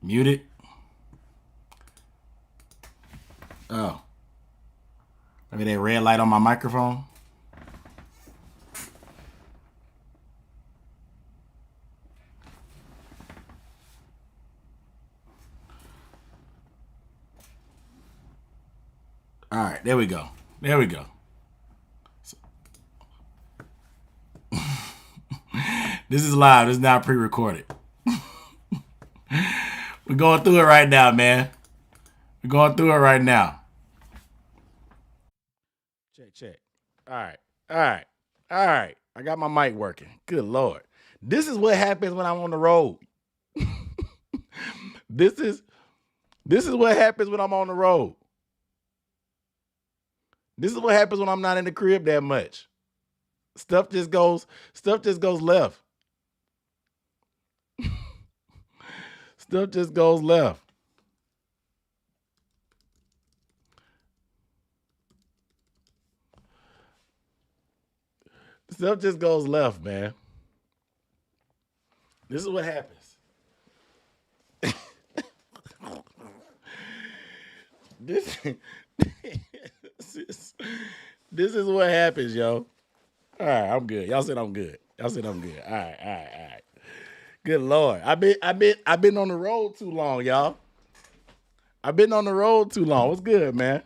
Muted. Oh. Maybe that red light on my microphone. All right, there we go. There we go. This is live. This is not pre-recorded. We're going through it right now, man. We're going through it right now. Check. All right. I got my mic working. Good Lord. This is what happens when I'm on the road. This is what happens when I'm on the road. This is what happens when I'm not in the crib that much. Stuff just goes left. Stuff just goes left. Stuff just goes left, man. This is what happens. This is what happens, yo. All right, I'm good. Y'all said I'm good. All right. Good Lord. I've been on the road too long, y'all. I've been on the road too long. What's good, man?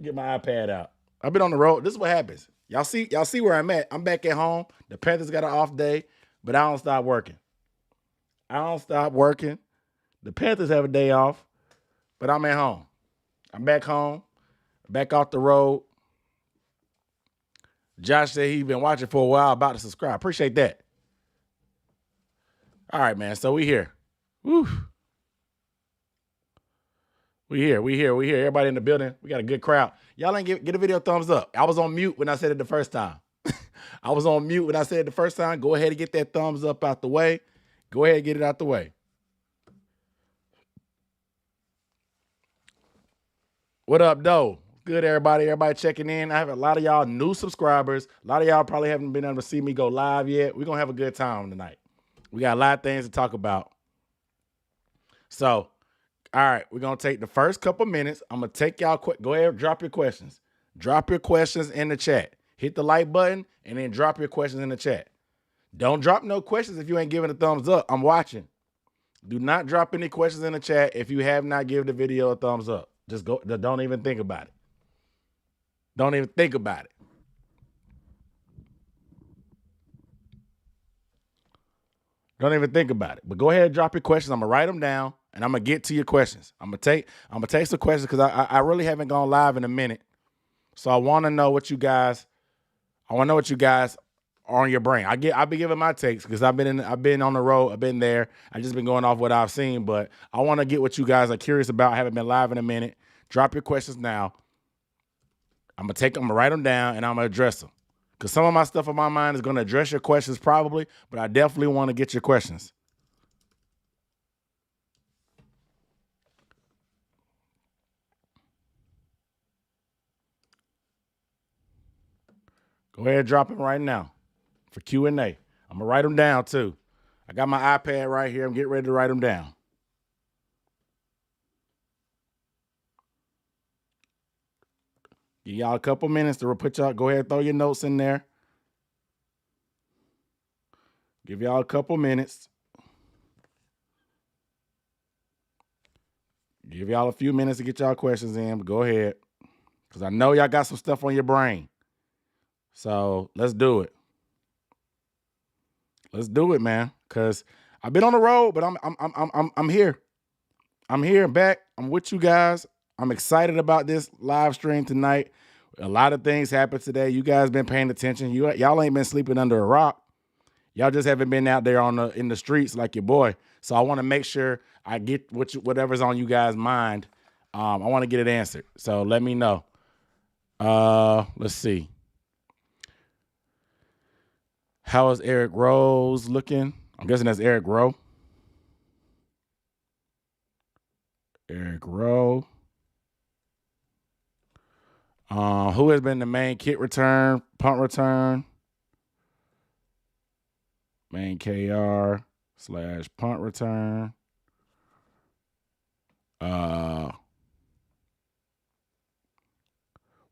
Get my iPad out. I've been on the road. This is what happens. Y'all see where I'm at. I'm back at home. The Panthers got an off day, but I don't stop working. The Panthers have a day off, but I'm at home. I'm back home, back off the road. Josh said he's been watching for a while, about to subscribe. Appreciate that. All right, man. So we here. Woo. We here. Everybody in the building. We got a good crowd. Y'all ain't get a video thumbs up. I was on mute when I said it the first time. Go ahead and get that thumbs up out the way. Go ahead and get it out the way. What up, though? Good, everybody. Everybody checking in. I have a lot of y'all new subscribers. A lot of y'all probably haven't been able to see me go live yet. We're going to have a good time tonight. We got a lot of things to talk about. So, all right, we're going to take the first couple minutes. I'm going to take y'all quick. Go ahead and drop your questions. Drop your questions in the chat. Hit the like button and then drop your questions in the chat. Don't drop no questions if you ain't giving a thumbs up. I'm watching. Do not drop any questions in the chat if you have not given the video a thumbs up. Just go. Don't even think about it. Don't even think about it. Don't even think about it. But go ahead and drop your questions. I'm gonna write them down and I'm gonna get to your questions. I'm gonna take some questions because I really haven't gone live in a minute. So I want to know what you guys. I want to know what you guys are on your brain. I'll be giving my takes because I've been on the road. I've been there. I've just been going off what I've seen. But I want to get what you guys are curious about. I haven't been live in a minute. Drop your questions now. I'm gonna write them down and I'm gonna address them. Because some of my stuff on my mind is gonna address your questions probably, but I definitely want to get your questions. Go ahead and drop them right now for Q&A. I'm gonna write them down too. I got my iPad right here. I'm getting ready to write them down. Give y'all a couple minutes to put y'all. Go ahead and throw your notes in there. Give y'all a couple minutes. Give y'all a few minutes to get y'all questions in, but go ahead. Because I know y'all got some stuff on your brain. So let's do it. Let's do it, man. Because I've been on the road, but I'm here. I'm here and back. I'm with you guys. I'm excited about this live stream tonight. A lot of things happened today. You guys been paying attention. Y'all ain't been sleeping under a rock. Y'all just haven't been out there in the streets like your boy. So I want to make sure I get whatever's on you guys' mind. I want to get it answered. So let me know. Let's see. How is Eric Rose looking? I'm guessing that's Eric Rowe. Eric Rowe. Who has been the main kick return, punt return? Main KR / punt return.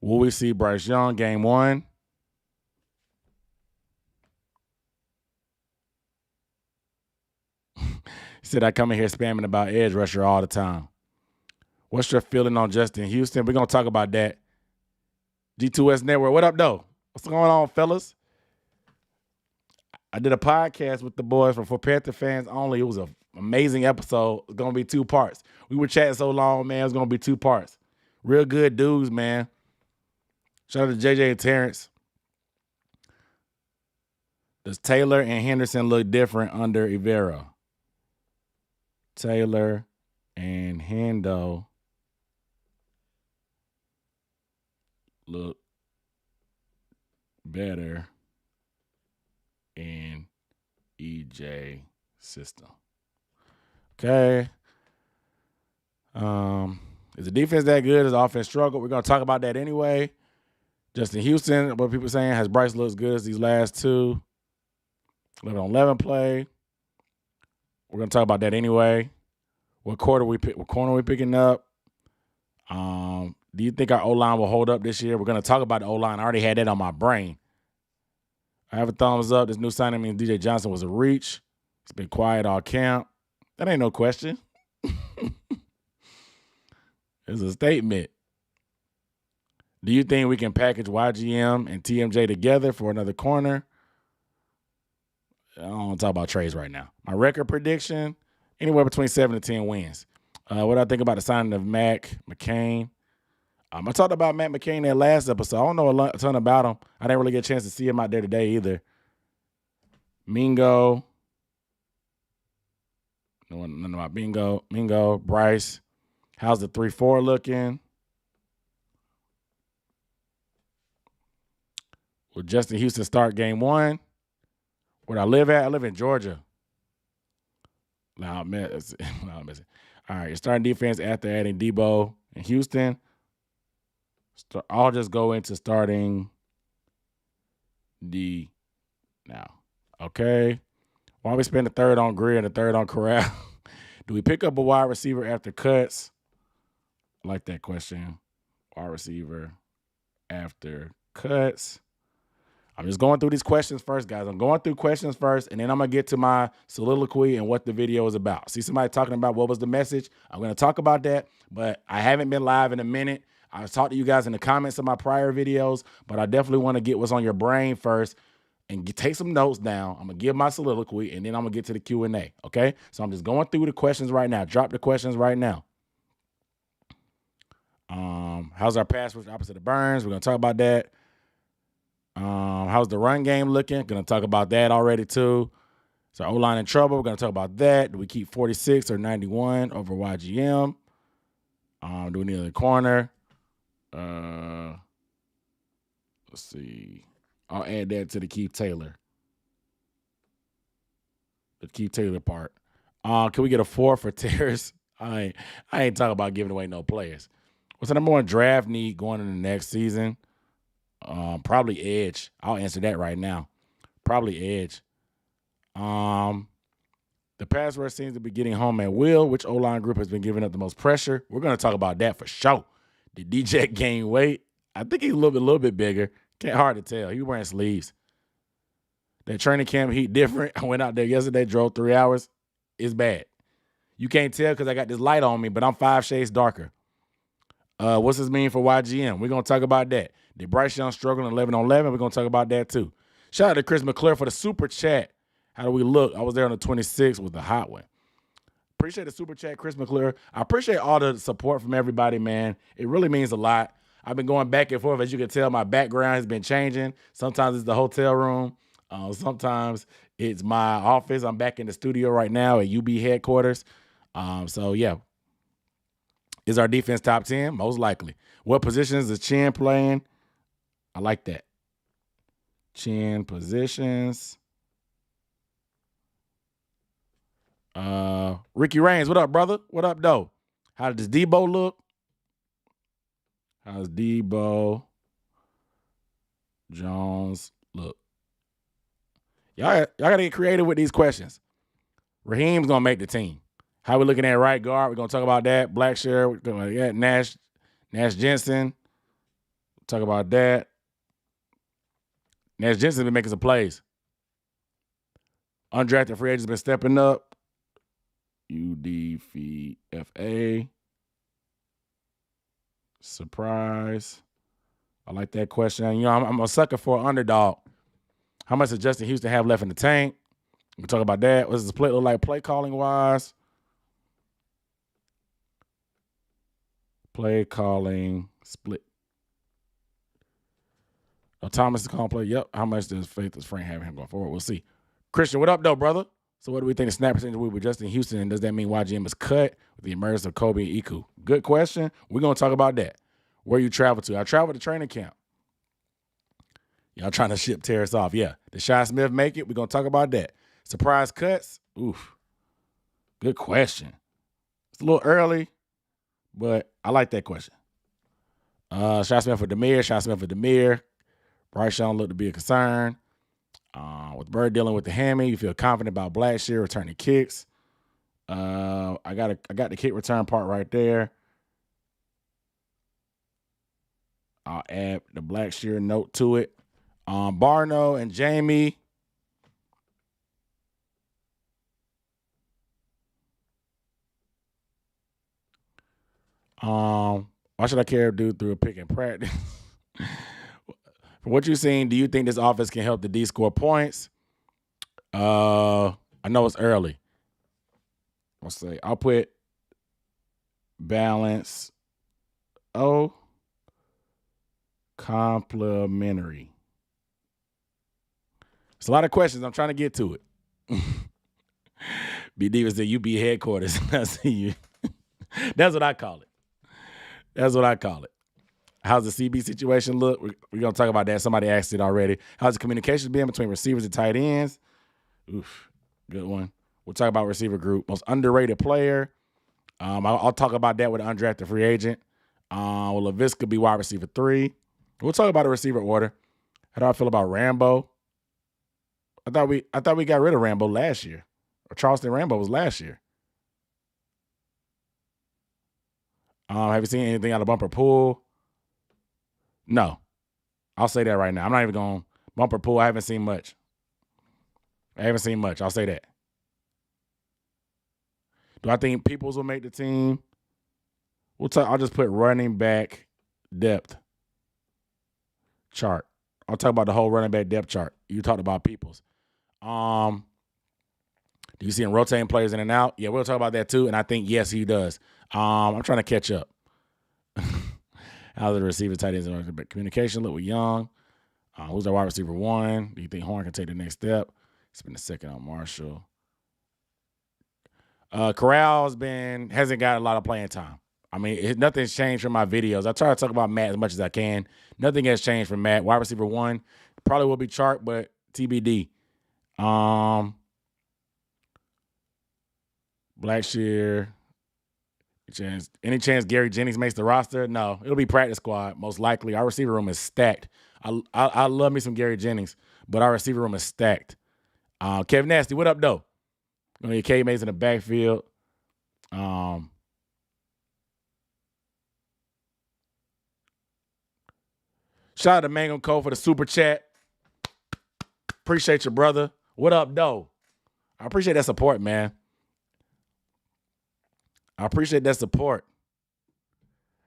Will we see Bryce Young game 1? He said I come in here spamming about edge rusher all the time. What's your feeling on Justin Houston? We're going to talk about that. G2S Network, what up, though? What's going on, fellas? I did a podcast with the boys for Panther fans only. It was an amazing episode. It's going to be 2 parts. We were chatting so long, man. It was going to be 2 parts. Real good dudes, man. Shout out to JJ and Terrence. Does Taylor and Henderson look different under Evera? Taylor and Hendo look better in EJ system. Okay. Is the defense that good? Is the offense struggle? We're going to talk about that anyway. Justin Houston, what people saying, has Bryce looked as good as these last 2? 11-on-11 play. We're going to talk about that anyway. What corner we picking up? Do you think our O-line will hold up this year? We're going to talk about the O-line. I already had that on my brain. I have a thumbs up. This new signing means DJ Johnson was a reach. It's been quiet all camp. That ain't no question. It's a statement. Do you think we can package YGM and TMJ together for another corner? I don't want to talk about trades right now. My record prediction, anywhere between 7 to 10 wins. What I think about the signing of Mac McCain. I talked about Matt McCain in that last episode. I don't know a ton about him. I didn't really get a chance to see him out there today either. Mingo. None about Bingo. Mingo. Bryce. How's the 3-4 looking? Will Justin Houston start game 1? Where I live at? I live in Georgia. Loud mess. All right, you're starting defense after adding Debo and Houston. I'll just go into starting D now. Okay. Why we spend the 3rd on Greer and the 3rd on Corral? Do we pick up a wide receiver after cuts? I like that question. Wide receiver after cuts. I'm just going through these questions first, guys. I'm going through questions first, and then I'm going to get to my soliloquy and what the video is about. See somebody talking about what was the message? I'm going to talk about that, but I haven't been live in a minute. I've talked to you guys in the comments of my prior videos, but I definitely want to get what's on your brain first and take some notes down. I'm going to give my soliloquy, and then I'm going to get to the Q&A, okay? So I'm just going through the questions right now. Drop the questions right now. How's our pass rush opposite of Burns? We're going to talk about that. How's the run game looking? Going to talk about that already, too. So O-line in trouble. We're going to talk about that. Do we keep 46 or 91 over YGM? Do we need another corner? Let's see. I'll add that to the Keith Taylor. The Keith Taylor part. Can we get a 4 for Terrace? I ain't talking about giving away no players. What's the number 1 draft need going into the next season? Probably edge. I'll answer that right now. Probably edge. The pass rush seems to be getting home at will. Which O-line group has been giving up the most pressure? We're going to talk about that for sure. Did DJ gain weight? I think he's a little bit bigger. Hard to tell. He was wearing sleeves. That training camp heat different. I went out there yesterday, drove 3 hours. It's bad. You can't tell because I got this light on me, but I'm 5 shades darker. What's this mean for YGM? We're going to talk about that. Did Bryce Young struggle in 11-on-11? We're going to talk about that too. Shout out to Chris McClure for the super chat. How do we look? I was there on the 26th with the hot one. Appreciate the super chat, Chris McClure. I appreciate all the support from everybody, man. It really means a lot. I've been going back and forth. As you can tell, my background has been changing. Sometimes it's the hotel room. Sometimes it's my office. I'm back in the studio right now at UB headquarters. So, yeah. Is our defense top 10? Most likely. What positions is Chin playing? I like that. Chin positions. Ricky Raines, what up, brother? What up, though? How does Debo look? How's Debo Jones look? Y'all got to get creative with these questions. Raheem's going to make the team. How we looking at right guard? We're gonna talk about that. Blackshear, we're gonna get Nash Jensen. Talk about that. Nash Jensen been making some plays. Undrafted free agents been stepping up. UDFA. Surprise. I like that question. You know, I'm a sucker for an underdog. How much does Justin Houston have left in the tank? We'll talk about that. What does the split look like play calling wise? Play calling split. Oh, Thomas is calling play. Yep. How much does Frank have him going forward? We'll see. Christian, what up, though, brother? So what do we think the snap percentage will be with Justin Houston? And does that mean YGM is cut with the emergence of Kobe and Iku? Good question. We're going to talk about that. Where you travel to. I traveled to training camp. Y'all trying to ship Terrace off. Yeah. Did Shi Smith make it? We're going to talk about that. Surprise cuts? Oof. Good question. It's a little early, but I like that question. Shi Smith for Demir. Bryce Young looked to be a concern. With Bird dealing with the hammy, you feel confident about Blackshear returning kicks. I got the kick return part right there. I'll add the Blackshear note to it. Barno and Jamie. Why should I care dude through a pick and practice? From what you've seen, do you think this offense can help the D score points? I know it's early. I'll put balance. Complimentary. It's a lot of questions. I'm trying to get to it. B Divas said UB headquarters. I see you. That's what I call it. How's the CB situation look? We're going to talk about that. Somebody asked it already. How's the communications been between receivers and tight ends? Oof, good one. We'll talk about receiver group. Most underrated player. I'll talk about that with an undrafted free agent. Will LaVisca be wide receiver 3? We'll talk about the receiver order. How do I feel about Rambo? I thought we got rid of Rambo last year. Or Charleston Rambo was last year. Have you seen anything out of Bumper Pool? No. I'll say that right now. I'm not even going Bumper Pool. I haven't seen much. I'll say that. Do I think Peoples will make the team? I'll just put running back depth chart. I'll talk about the whole running back depth chart. You talked about Peoples. Do you see him rotating players in and out? Yeah, we'll talk about that too. And I think, yes, he does. I'm trying to catch up. How's the receiver tight ends and communication look with Young? Who's our wide receiver 1? Do you think Horn can take the next step? Spend a second on Marshall. Corral hasn't got a lot of playing time. I mean, nothing's changed from my videos. I try to talk about Matt as much as I can. Nothing has changed from Matt. Wide receiver 1 probably will be Chark, but TBD. Blackshear. Any chance Gary Jennings makes the roster? No, it'll be practice squad most likely. Our receiver room is stacked. I love me some Gary Jennings, but our receiver room is stacked. Kevin Nasty, what up, though? Gonna get K Mays in the backfield. Shout out to Mangum Cole for the super chat. Appreciate you, brother. What up, though? I appreciate that support, man. I appreciate that support.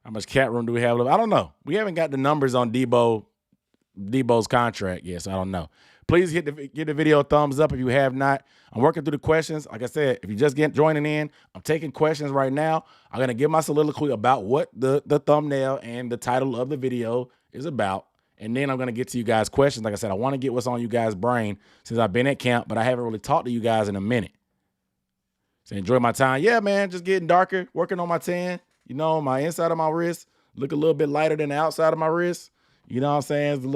How much cap room do we have left? I don't know. We haven't got the numbers on Debo's contract yet, so I don't know. Please give the video a thumbs up if you have not. I'm working through the questions. Like I said, if you just joining in, I'm taking questions right now. I'm going to give my soliloquy about what the thumbnail and the title of the video is about. And then I'm going to get to you guys' questions. Like I said, I want to get what's on you guys' brain since I've been at camp, but I haven't really talked to you guys in a minute. So enjoy my time. Yeah, man, just getting darker, working on my tan. You know, my inside of my wrist look a little bit lighter than the outside of my wrist. You know what I'm saying? It's a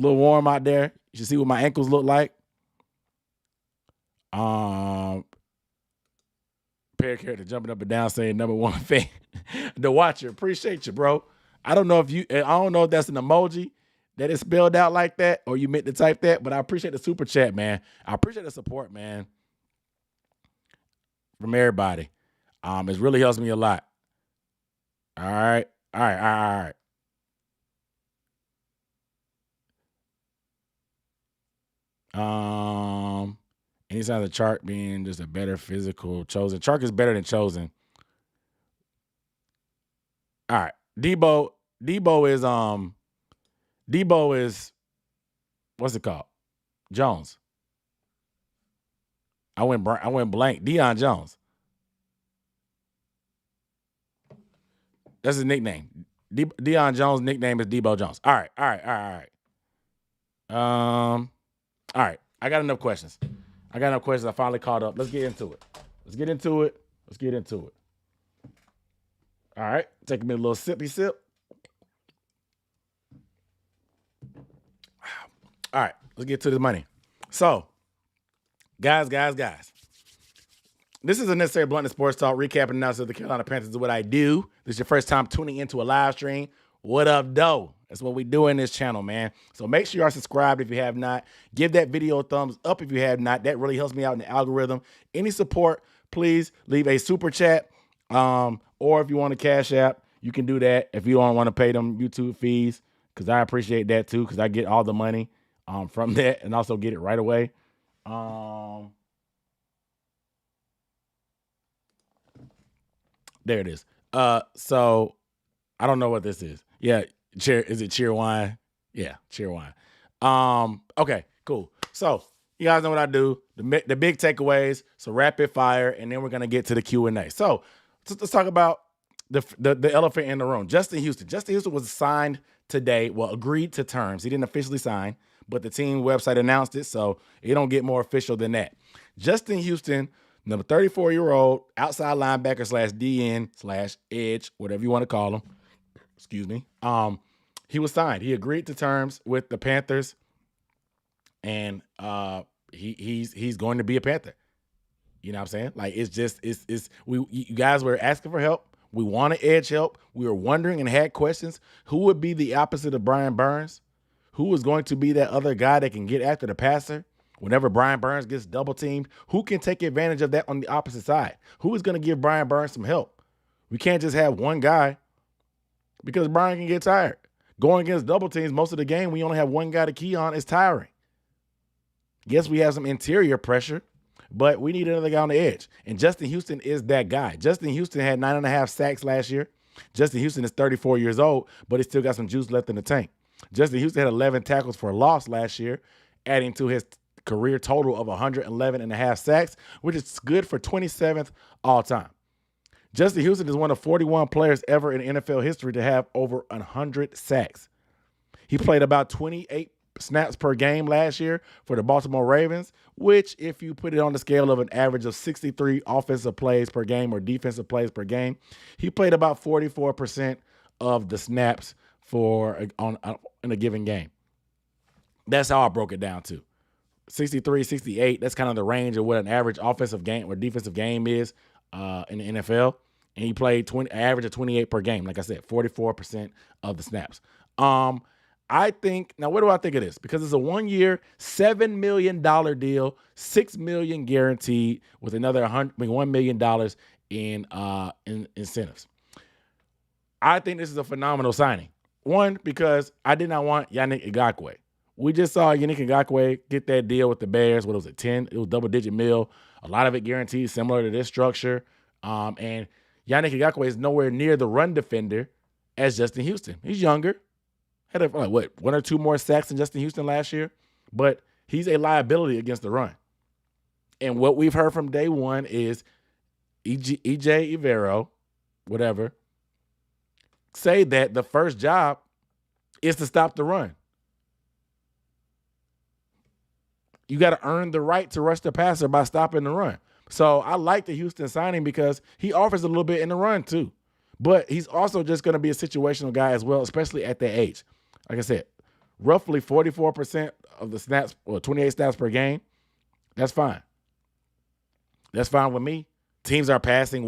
little warm out there. You should see what my ankles look like. Pair character jumping up and down saying number 1 fan. The watcher. Appreciate you, bro. I don't know if that's an emoji that is spelled out like that or you meant to type that, but I appreciate the super chat, man. I appreciate the support, man. From everybody. It really helps me a lot. All right. All right. All right. All right. Any sign of the Chark being just a better physical chosen. Chark is better than chosen. All right. Debo is what's it called? Jones. I went blank. Deion Jones. That's his nickname. Deion Jones' nickname is Debo Jones. All right. All right. I got enough questions. I finally caught up. Let's get into it. All right. Taking me a little sippy sip. All right. Let's get to the money. So, guys. This is a Necessary Bluntness Sports Talk. Recapping analysis of the Carolina Panthers is what I do. This is your first time tuning into a live stream. What up, doe? That's what we do in this channel, man. So make sure you are subscribed if you have not. Give that video a thumbs up if you have not. That really helps me out in the algorithm. Any support, please leave a super chat. Or if you want a Cash App, you can do that if you don't want to pay them YouTube fees, because I appreciate that too, because I get all the money from that and also get it right away. There it is. So I don't know what this is. Yeah, is it cheer wine? Yeah, cheer wine. Okay, cool. So you guys know what I do. The big takeaways. So rapid fire, and then we're gonna get to the Q&A. So let's talk about the elephant in the room. Justin Houston. Justin Houston was signed today. Well, agreed to terms. He didn't officially sign, but the team website announced it, so it don't get more official than that. Justin Houston, number 34-year-old outside linebacker / DN / edge, whatever you want to call him. Excuse me. He was signed. He agreed to terms with the Panthers, and he's going to be a Panther. You know what I'm saying? Like, you guys were asking for help. We wanted edge help. We were wondering and had questions. Who would be the opposite of Brian Burns? Who was going to be that other guy that can get after the passer whenever Brian Burns gets double teamed? Who can take advantage of that on the opposite side? Who is going to give Brian Burns some help? We can't just have one guy, because Brian can get tired. Going against double teams most of the game, we only have one guy to key on. Is tiring. Yes, we have some interior pressure, but we need another guy on the edge. And Justin Houston is that guy. Justin Houston had 9.5 sacks last year. Justin Houston is 34 years old, but he still got some juice left in the tank. Justin Houston had 11 tackles for a loss last year, adding to his career total of 111.5 sacks, which is good for 27th all time. Justin Houston is one of 41 players ever in NFL history to have over 100 sacks. He played about 28 snaps per game last year for the Baltimore Ravens, which, if you put it on the scale of an average of 63 offensive plays per game or defensive plays per game, he played about 44% of the snaps in a given game. That's how I broke it down to 63, 68. That's kind of the range of what an average offensive game or defensive game is in the NFL. And he played average of 28 per game. Like I said, 44% of the snaps. I think, now what do I think of this? Because it's a 1-year, $7 million deal, $6 million guaranteed with another $1 million in incentives. I think this is a phenomenal signing. One, because I did not want Yannick Ngakoue. We just saw Yannick Ngakoue get that deal with the Bears. What was it, 10? It was double-digit mil. A lot of it guaranteed, similar to this structure. And Yannick Ngakoue is nowhere near the run defender as Justin Houston. He's younger. Had one or two more sacks than Justin Houston last year, but he's a liability against the run. And what we've heard from day one is EJ Evero, whatever, say that the first job is to stop the run. You got to earn the right to rush the passer by stopping the run. So I like the Houston signing because he offers a little bit in the run too. But he's also just going to be a situational guy as well, especially at that age. Like I said, roughly 44% of the snaps, or 28 snaps per game. That's fine. That's fine with me. Teams are passing,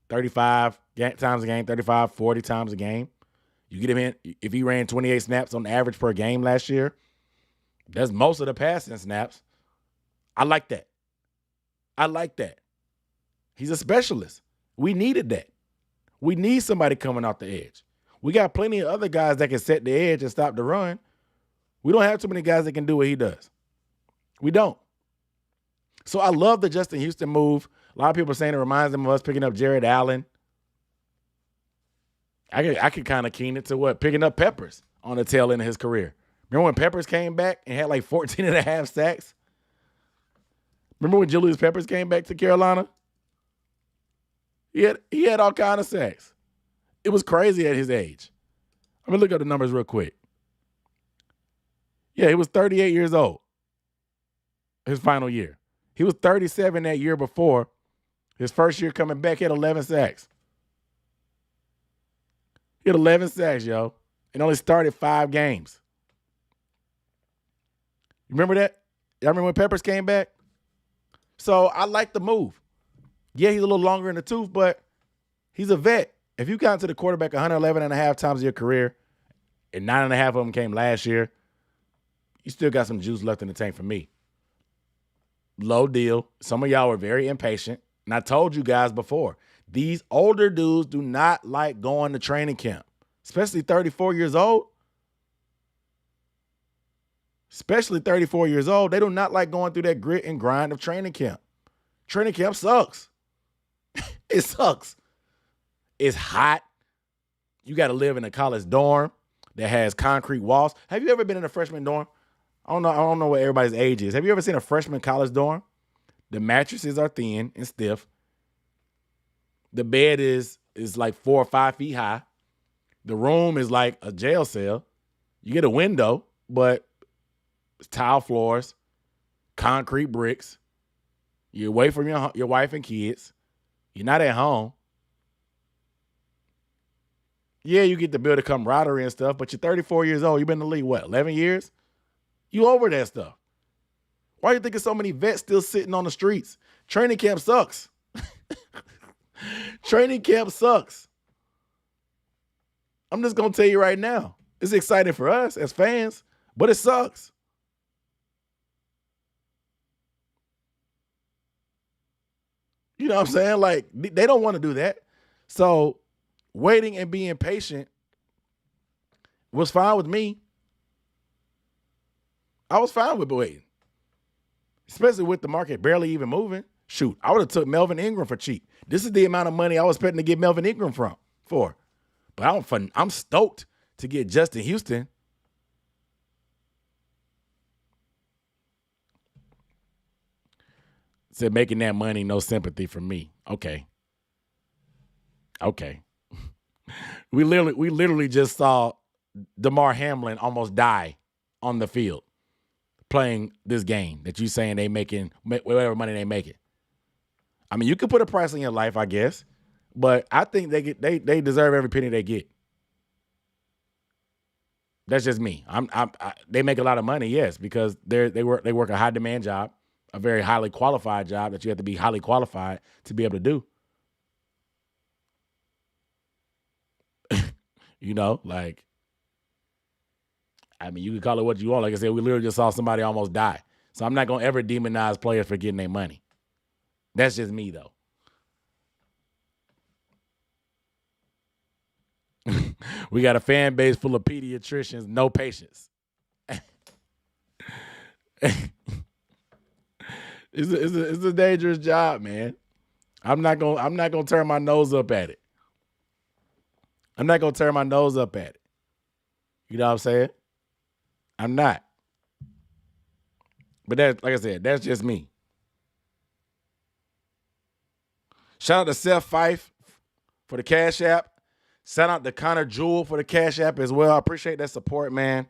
35 times a game, 35, 40 times a game. You get him in, if he ran 28 snaps on average per game last year, that's most of the passing snaps. I like that. He's a specialist. We needed that. We need somebody coming off the edge. We got plenty of other guys that can set the edge and stop the run. We don't have too many guys that can do what he does. We don't. So I love the Justin Houston move. A lot of people are saying it reminds them of us picking up Jared Allen. I could kind of keen it to what? Picking up Peppers on the tail end of his career. Remember when Peppers came back and had like 14 and a half sacks? Remember when Julius Peppers came back to Carolina? He had all kind of sacks. It was crazy at his age. Let me look up the numbers real quick. Yeah, he was 38 years old his final year. He was 37 that year before. His first year coming back, he had 11 sacks. He had 11 sacks, yo, and only started 5 games. You remember that? Y'all remember when Peppers came back? So I like the move. Yeah, he's a little longer in the tooth, but he's a vet. If you got to the quarterback 111 and a half times in your career, and 9.5 of them came last year, you still got some juice left in the tank for me. Low deal. Some of y'all were very impatient. And I told you guys before, these older dudes do not like going to training camp, especially 34 years old. Especially 34 years old. They do not like going through that grit and grind of training camp. Training camp sucks. It sucks. It's hot. You got to live in a college dorm that has concrete walls. Have you ever been in a freshman dorm? I don't know what everybody's age is. Have you ever seen a freshman college dorm? The mattresses are thin and stiff. The bed is like 4 or 5 feet high. The room is like a jail cell. You get a window, but it's tile floors, concrete bricks. You're away from your wife and kids. You're not at home. Yeah, you get to build a camaraderie and stuff, but you're 34 years old. You've been in the league, what, 11 years? You over that stuff. Why do you think there's so many vets still sitting on the streets? Training camp sucks. Training camp sucks. I'm just going to tell you right now. It's exciting for us as fans, but it sucks. You know what I'm saying? Like, they don't want to do that. So waiting and being patient was fine with me. I was fine with waiting, especially with the market barely even moving. Shoot, I would have took Melvin Ingram for cheap. This is the amount of money I was expecting to get Melvin Ingram for. But I'm stoked to get Justin Houston. Said making that money, no sympathy from me. Okay. We literally just saw DeMar Hamlin almost die on the field playing this game that you saying they making whatever money they making. I mean, you could put a price on your life, I guess, but I think they deserve every penny they get. That's just me. They make a lot of money, yes, because they work a high demand job, a very highly qualified job that you have to be highly qualified to be able to do. You know, like, I mean, you can call it what you want. Like I said, we literally just saw somebody almost die. So I'm not going to ever demonize players for getting their money. That's just me, though. We got a fan base full of pediatricians, no patience. It's a dangerous job, man. I'm not gonna turn my nose up at it. I'm not gonna turn my nose up at it. You know what I'm saying? I'm not. But that, like I said, that's just me. Shout out to Seth Fife for the Cash App. Shout out to Connor Jewell for the Cash App as well. I appreciate that support, man.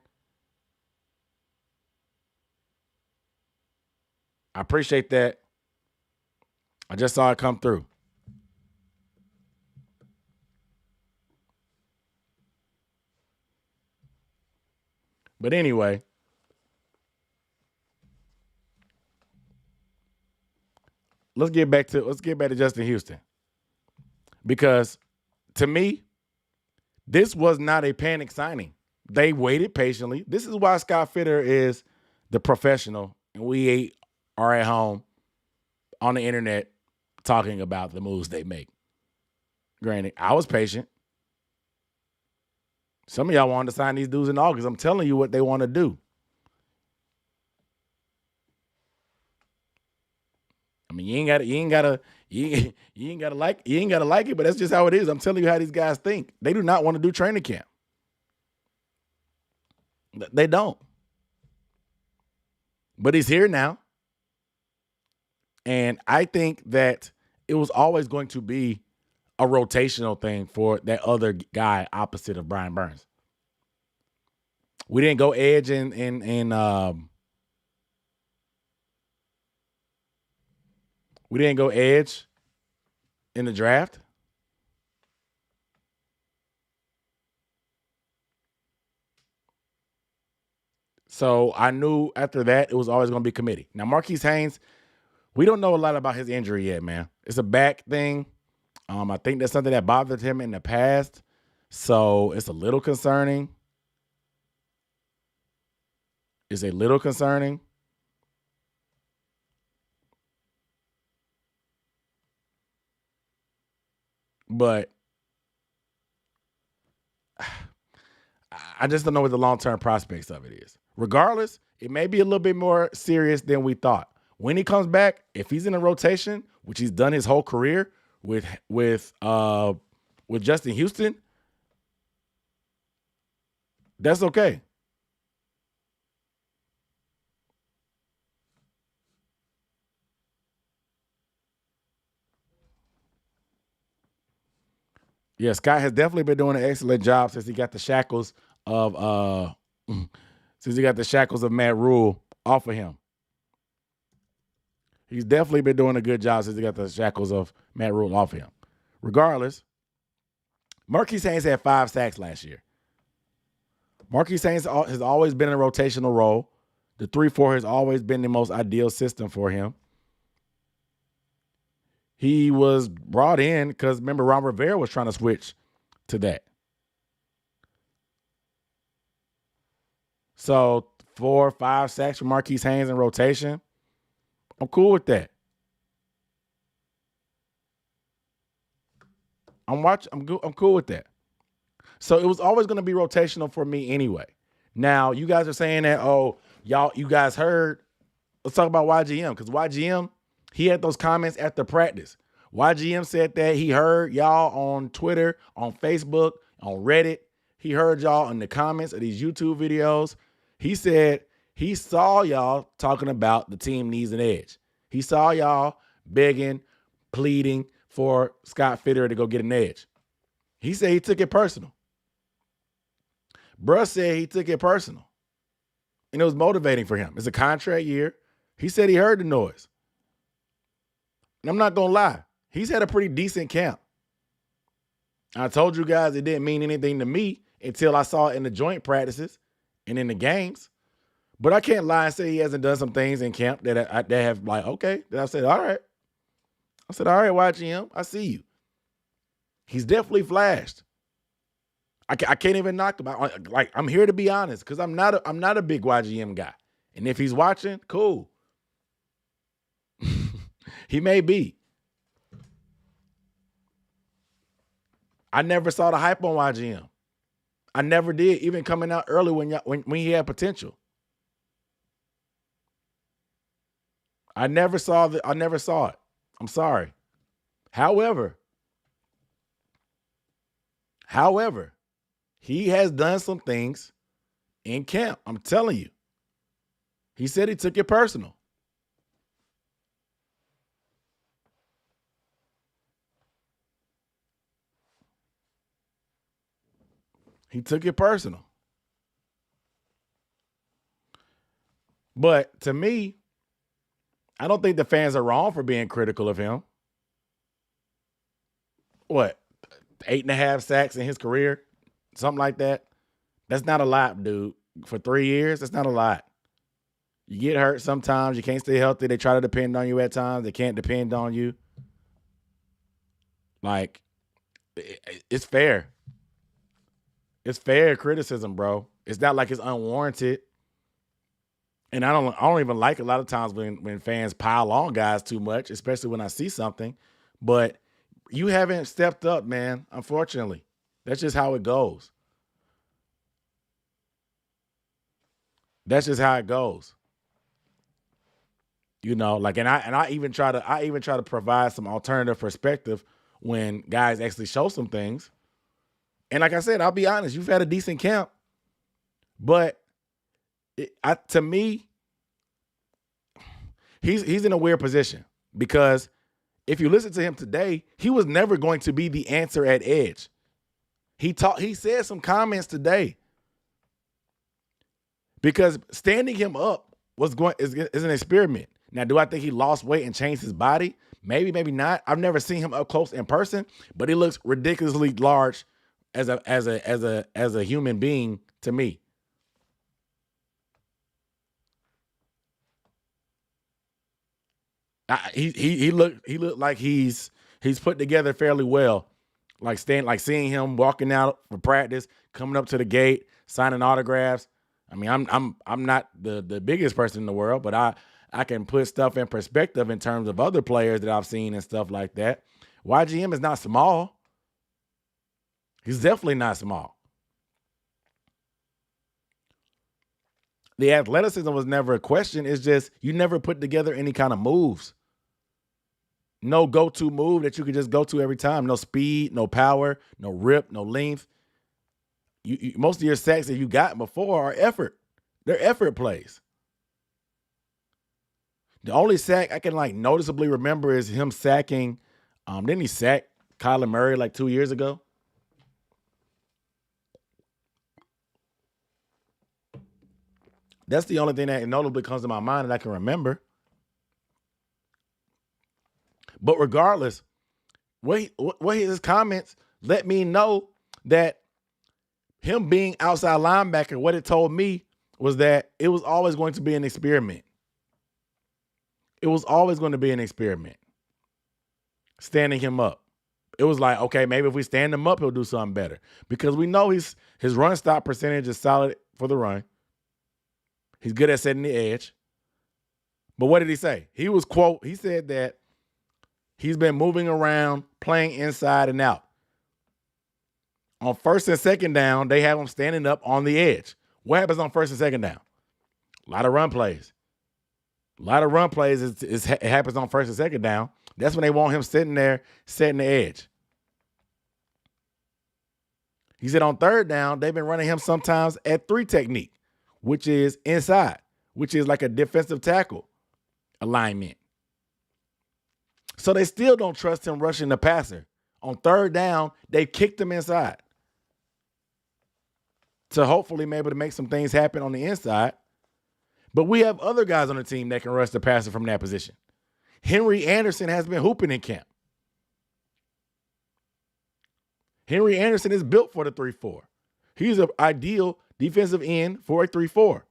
I appreciate that. I just saw it come through. But anyway, let's get back to Justin Houston. Because to me, this was not a panic signing. They waited patiently. This is why Scott Fitter is the professional, and we are at home on the internet talking about the moves they make. Granted, I was patient. Some of y'all wanted to sign these dudes in August. I'm telling you what they want to do. I mean, you ain't gotta like it, but that's just how it is. I'm telling you how these guys think. They do not want to do training camp. They don't. But he's here now. And I think that it was always going to be a rotational thing for that other guy opposite of Brian Burns. We didn't go edge in we didn't go edge in the draft. So I knew after that it was always going to be committee. Now, Marquise Haynes, we don't know a lot about his injury yet, man. It's a back thing. I think that's something that bothered him in the past. So it's a little concerning. It's a little concerning. But I just don't know what the long-term prospects of it is. Regardless, it may be a little bit more serious than we thought. When he comes back, if he's in a rotation, which he's done his whole career with Justin Houston, that's okay. Yeah, Scott has definitely been doing an excellent job since he got the shackles of Matt Rule off of him. He's definitely been doing a good job since he got the shackles of Matt Rule off of him. Regardless, Marquise Haynes had 5 sacks last year. Marquise Haynes has always been in a rotational role. The 3-4 has always been the most ideal system for him. He was brought in because, remember, Ron Rivera was trying to switch to that. So 4 or 5 sacks for Marquise Haynes in rotation. I'm cool with that. I'm cool with that. So it was always going to be rotational for me anyway. Now, you guys are saying that, you guys heard. Let's talk about YGM, because YGM, he had those comments after practice. YGM said that he heard y'all on Twitter, on Facebook, on Reddit. He heard y'all in the comments of these YouTube videos. He said he saw y'all talking about the team needs an edge. He saw y'all begging, pleading for Scott Fitterer to go get an edge. He said he took it personal. Bruh said he took it personal. And it was motivating for him. It's a contract year. He said he heard the noise. And I'm not going to lie. He's had a pretty decent camp. I told you guys it didn't mean anything to me until I saw it in the joint practices and in the games. But I can't lie and say he hasn't done some things in camp that have like, okay. That I said, all right. YGM, I see you. He's definitely flashed. I can't even knock him. I'm here to be honest, because I'm not a big YGM guy. And if he's watching, cool. He may be. I never saw the hype on YGM. I never did, even coming out early when he had potential. I never saw it. I'm sorry. However, he has done some things in camp. I'm telling you. He said he took it personal. He took it personal. But to me, I don't think the fans are wrong for being critical of him. What? 8.5 sacks in his career? Something like that. That's not a lot, dude. For 3 years, that's not a lot. You get hurt sometimes. You can't stay healthy. They try to depend on you at times. They can't depend on you. Like, it's fair. It's fair criticism, bro. It's not like it's unwarranted. And I don't even like a lot of times when fans pile on guys too much, especially when I see something. But You haven't stepped up, man. Unfortunately, that's just how it goes. That's just how it goes. You know, like, and I even try to provide some alternative perspective when guys actually show some things. And like I said, I'll be honest, you've had a decent camp, but to me, he's in a weird position because if you listen to him today, he was never going to be the answer at edge. He said some comments today because standing him up is an experiment. Now, do I think he lost weight and changed his body? Maybe, maybe not. I've never seen him up close in person, but he looks ridiculously large as a human being to me. He looked like he's put together fairly well. Like seeing him walking out for practice, coming up to the gate, signing autographs. I mean, I'm not the biggest person in the world, but I can put stuff in perspective in terms of other players that I've seen and stuff like that. YGM is not small. He's definitely not small. The athleticism was never a question. It's just you never put together any kind of moves. No go-to move that you could just go to every time. No speed, no power, no rip, no length. Most of your sacks that you got before are effort. They're effort plays. The only sack I can noticeably remember is him sacking. Didn't he sack Kyler Murray like 2 years ago? That's the only thing that notably comes to my mind that I can remember. But regardless, what his comments let me know that him being outside linebacker, what it told me was that it was always going to be an experiment. It was always going to be an experiment. Standing him up. It was like, okay, maybe if we stand him up, he'll do something better. Because we know his run stop percentage is solid for the run. He's good at setting the edge. But what did he say? He said that he's been moving around, playing inside and out. On first and second down, they have him standing up on the edge. What happens on first and second down? A lot of run plays. It happens on first and second down. That's when they want him sitting there, setting the edge. He said on third down, they've been running him sometimes at 3 technique, which is inside, which is like a defensive tackle alignment. So they still don't trust him rushing the passer. On third down, they kicked him inside to hopefully be able to make some things happen on the inside. But we have other guys on the team that can rush the passer from that position. Henry Anderson has been hooping in camp. Henry Anderson is built for the 3-4. He's an ideal defensive end for a 3-4.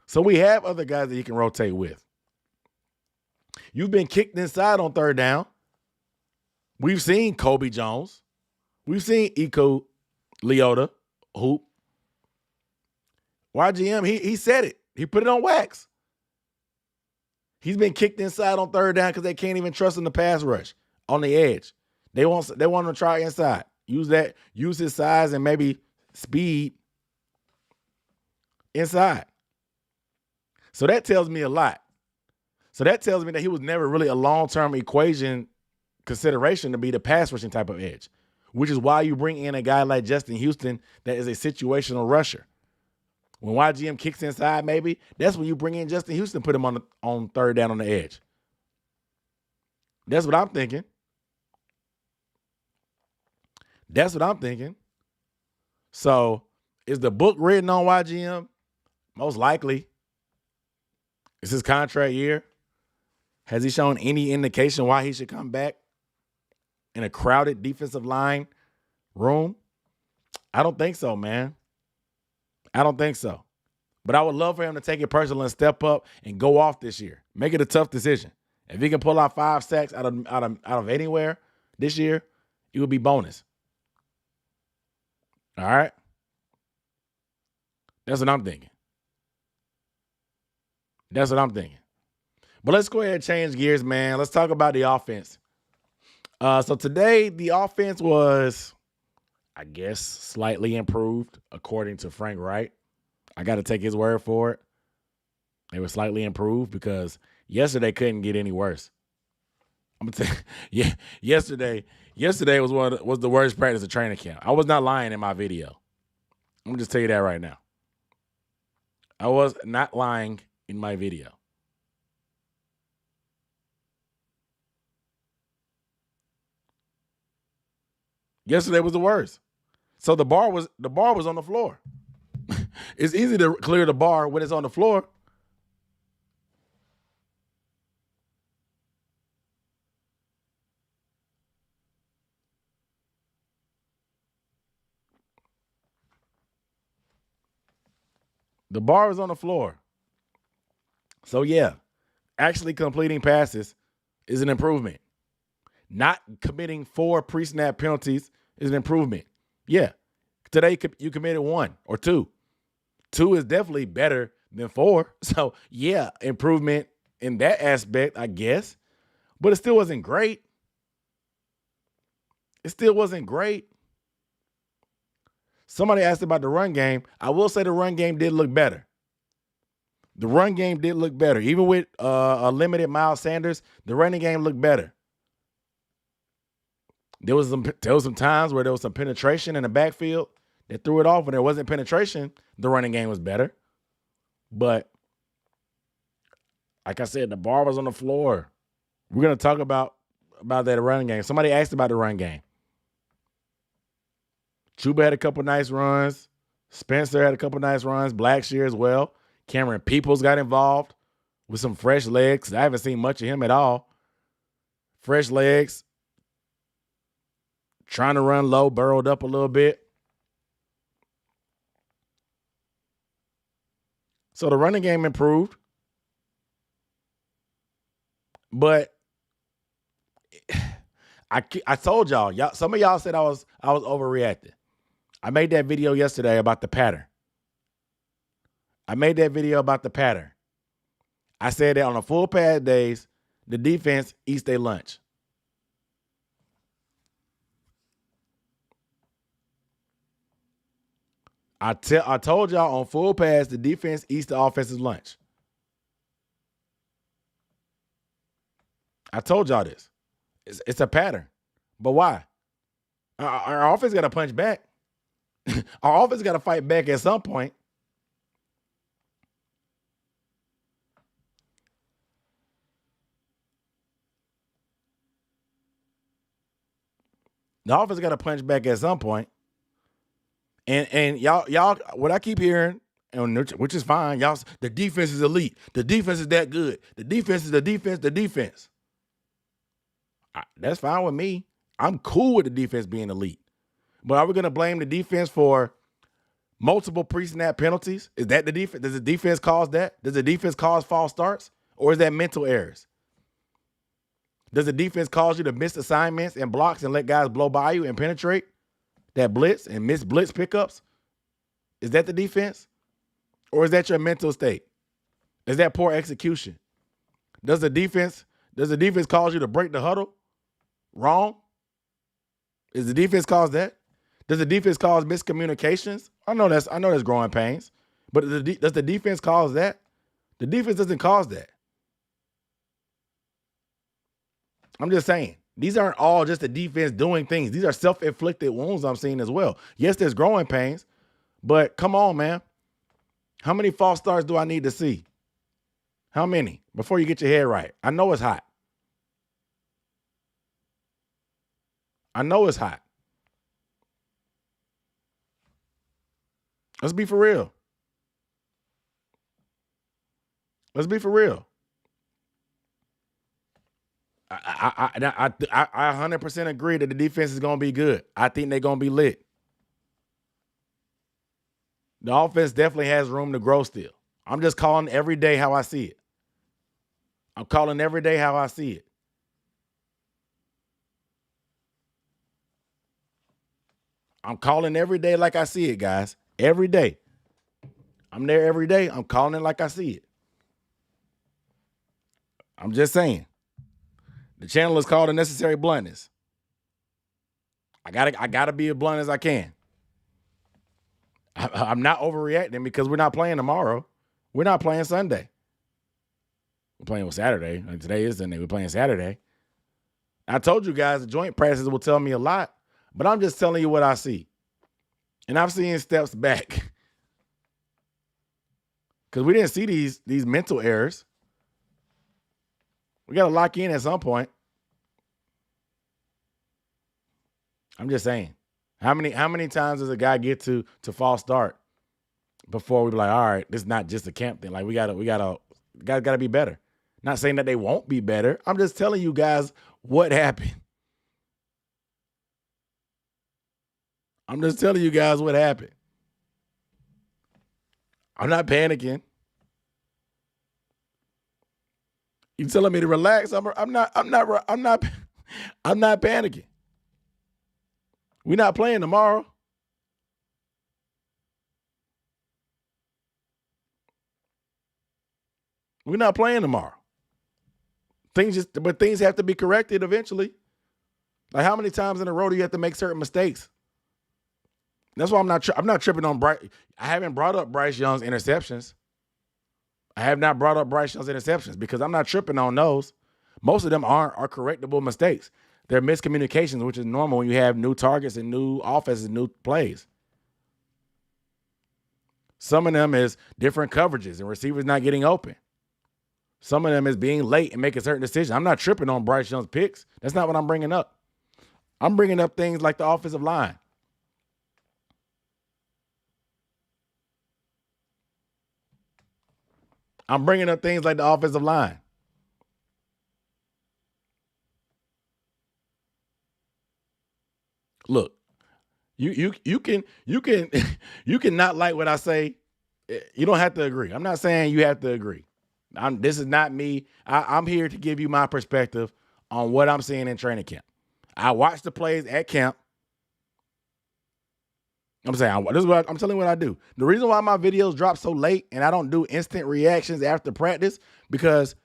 So we have other guys that he can rotate with. You've been kicked inside on third down. We've seen Kobe Jones. We've seen Iko Leota hoop. YGM, he said it. He put it on wax. He's been kicked inside on third down because they can't even trust him to pass rush on the edge. They want him to try inside. Use his size and maybe speed inside. So that tells me a lot. So that tells me that he was never really a long-term equation consideration to be the pass rushing type of edge, which is why you bring in a guy like Justin Houston that is a situational rusher. When YGM kicks inside, maybe, that's when you bring in Justin Houston, put him on third down on the edge. That's what I'm thinking. So is the book written on YGM? Most likely. It's his contract year. Has he shown any indication why he should come back in a crowded defensive line room? I don't think so, man. I don't think so. But I would love for him to take it personal and step up and go off this year. Make it a tough decision. If he can pull out 5 sacks out of anywhere this year, it would be bonus. All right? That's what I'm thinking. But let's go ahead and change gears, man. Let's talk about the offense. So today the offense was, I guess, slightly improved according to Frank Wright. I got to take his word for it. They were slightly improved because yesterday couldn't get any worse. I'm gonna tell you, yeah, yesterday was the worst practice of training camp. I was not lying in my video. I'm gonna just tell you that right now. I was not lying in my video. Yesterday was the worst. So the bar was on the floor. It's easy to clear the bar when it's on the floor. The bar is on the floor. So yeah, actually completing passes is an improvement. Not committing 4 pre-snap penalties is an improvement. Yeah, today you committed 1 or 2. 2 is definitely better than 4. So yeah, improvement in that aspect, I guess. But it still wasn't great. It still wasn't great. Somebody asked about the run game. I will say the run game did look better. The run game did look better. Even with a limited Miles Sanders, the running game looked better. There was some times where there was some penetration in the backfield that threw it off. When there wasn't penetration, the running game was better. But like I said, the bar was on the floor. We're going to talk about that running game. Somebody asked about the run game. Chuba had a couple nice runs. Spencer had a couple nice runs. Blackshear as well. Cameron Peoples got involved with some fresh legs. I haven't seen much of him at all. Fresh legs. Trying to run low, burrowed up a little bit. So the running game improved. But I told y'all, some of y'all said I was overreacting. I made that video yesterday about the pattern. I said that on the full pad days, the defense eats their lunch. I told y'all on full pads, the defense eats the offense's lunch. I told y'all this. It's a pattern. But why? Our offense got to punch back. Our offense got to fight back at some point. The offense got to punch back at some point. And y'all, what I keep hearing, which is fine, y'all, the defense is elite. The defense is that good. The defense is the defense. That's fine with me. I'm cool with the defense being elite. But are we going to blame the defense for multiple pre-snap penalties? Is that the defense? Does the defense cause that? Does the defense cause false starts? Or is that mental errors? Does the defense cause you to miss assignments and blocks and let guys blow by you and penetrate that blitz and miss blitz pickups? Is that the defense? Or is that your mental state? Is that poor execution? Does the defense cause you to break the huddle wrong? Is the defense cause that? Does the defense cause miscommunications? I know that's growing pains. But does the defense cause that? The defense doesn't cause that. I'm just saying. These aren't all just the defense doing things. These are self-inflicted wounds I'm seeing as well. Yes, there's growing pains, but come on, man. How many false starts do I need to see? How many? Before you get your head right. I know it's hot. Let's be for real. I 100% agree that the defense is going to be good. I think they're going to be lit. The offense definitely has room to grow still. I'm just calling every day how I see it. I'm calling every day how I see it. I'm calling every day like I see it, guys. Every day. I'm there every day. I'm calling it like I see it. I'm just saying. The channel is called The Necessary Bluntness. I gotta be as blunt as I can. I'm not overreacting because we're not playing tomorrow. We're not playing Sunday. We're playing on Saturday. And today is Sunday. We're playing Saturday. I told you guys the joint practices will tell me a lot, but I'm just telling you what I see. And I've seen steps back. Because we didn't see these mental errors. We got to lock in at some point. I'm just saying. How many times does a guy get to false start before we be like, all right, this is not just a camp thing. Like guys gotta be better. Not saying that they won't be better. I'm just telling you guys what happened. I'm just telling you guys what happened. I'm not panicking. You telling me to relax? I'm not panicking. We're not playing tomorrow. We're not playing tomorrow. But things have to be corrected eventually. Like how many times in a row do you have to make certain mistakes? That's why I'm not tripping on Bryce. I haven't brought up Bryce Young's interceptions. I have not brought up Bryce Young's interceptions because I'm not tripping on those. Most of them are correctable mistakes. They're miscommunications, which is normal when you have new targets and new offenses, new plays. Some of them is different coverages and receivers not getting open. Some of them is being late and making certain decisions. I'm not tripping on Bryce Young's picks. That's not what I'm bringing up. I'm bringing up things like the offensive line. I'm bringing up things like the offensive line. Look, you can you can not like what I say. You don't have to agree. I'm not saying you have to agree. This is not me. I'm here to give you my perspective on what I'm seeing in training camp. I watch the plays at camp. I'm saying this is what I'm telling you what I do. The reason why my videos drop so late and I don't do instant reactions after practice because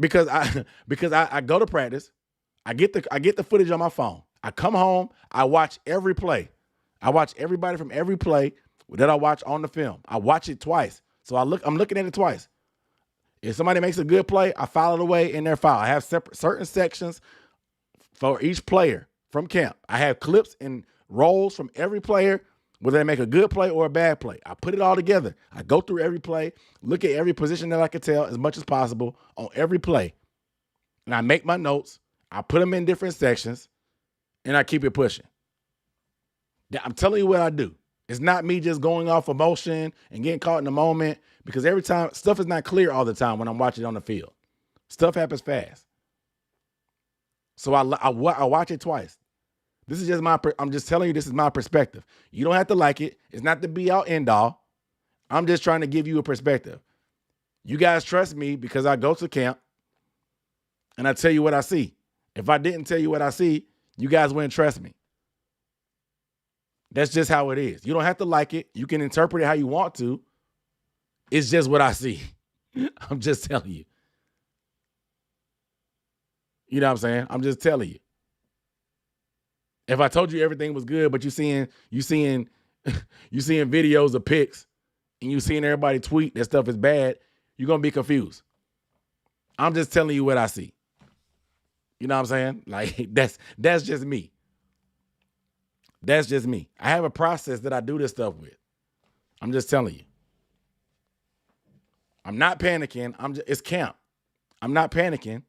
I go to practice, I get the footage on my phone. I come home, I watch every play. I watch everybody from every play that I watch on the film. I watch it twice. So I'm looking at it twice. If somebody makes a good play, I file it away in their file. I have certain sections for each player from camp. I have clips and rolls from every player, whether they make a good play or a bad play. I put it all together. I go through every play, look at every position that I can tell as much as possible on every play. And I make my notes. I put them in different sections, and I keep it pushing. I'm telling you what I do. It's not me just going off emotion and getting caught in the moment because every time stuff is not clear all the time when I'm watching on the field. Stuff happens fast. So I watch it twice. This is just I'm just telling you this is my perspective. You don't have to like it. It's not the be all end all. I'm just trying to give you a perspective. You guys trust me because I go to camp and I tell you what I see. If I didn't tell you what I see, you guys wouldn't trust me. That's just how it is. You don't have to like it. You can interpret it how you want to. It's just what I see. I'm just telling you. You know what I'm saying? I'm just telling you. If I told you everything was good, but you seeing videos of picks and you seeing everybody tweet that stuff is bad, you're gonna be confused. I'm just telling you what I see. You know what I'm saying? Like that's just me. That's just me. I have a process that I do this stuff with. I'm just telling you. I'm not panicking. It's camp. I'm not panicking.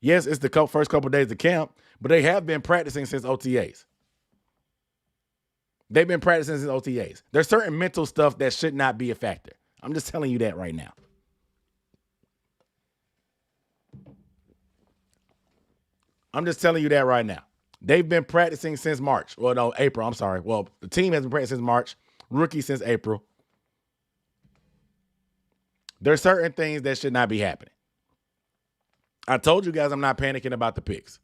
Yes, it's the first couple of days of camp, but they have been practicing since OTAs. They've been practicing since OTAs. There's certain mental stuff that should not be a factor. I'm just telling you that right now. I'm just telling you that right now. They've been practicing since March. Well, no, April. I'm sorry. Well, the team has been practicing since March. Rookie since April. There's certain things that should not be happening. I told you guys I'm not panicking about the picks.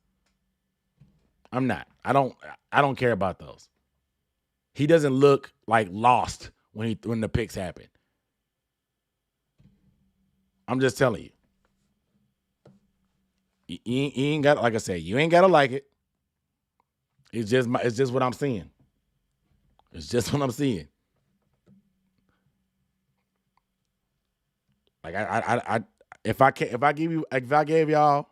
I'm not. I don't care about those. He doesn't look like lost when the picks happen. I'm just telling you. You ain't got, like I said, you ain't got to like it. It's just what I'm seeing. It's just what I'm seeing. Like if I gave y'all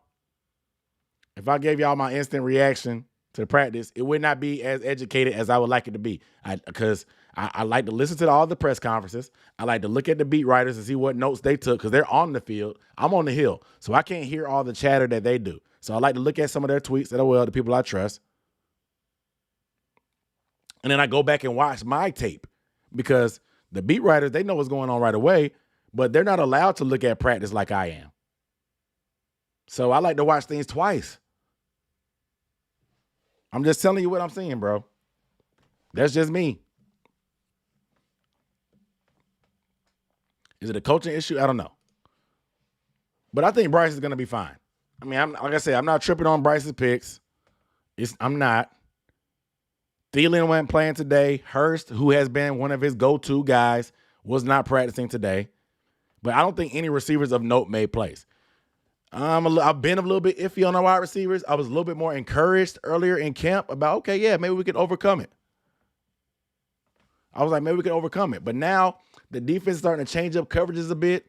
my instant reaction to the practice, it would not be as educated as I would like it to be. Because I like to listen to all the press conferences. I like to look at the beat writers and see what notes they took because they're on the field. I'm on the hill, so I can't hear all the chatter that they do. So I like to look at some of their tweets that are the people I trust. And then I go back and watch my tape because the beat writers, they know what's going on right away, but they're not allowed to look at practice like I am. So I like to watch things twice. I'm just telling you what I'm seeing, bro. That's just me. Is it a coaching issue? I don't know. But I think Bryce is going to be fine. I mean, like I said, I'm not tripping on Bryce's picks. I'm not. Thielen wasn't playing today. Hurst, who has been one of his go-to guys, was not practicing today. But I don't think any receivers of note made plays. I've been a little bit iffy on our wide receivers. I was a little bit more encouraged earlier in camp about, okay, yeah, maybe we could overcome it. I was like, maybe we could overcome it. But now the defense is starting to change up coverages a bit.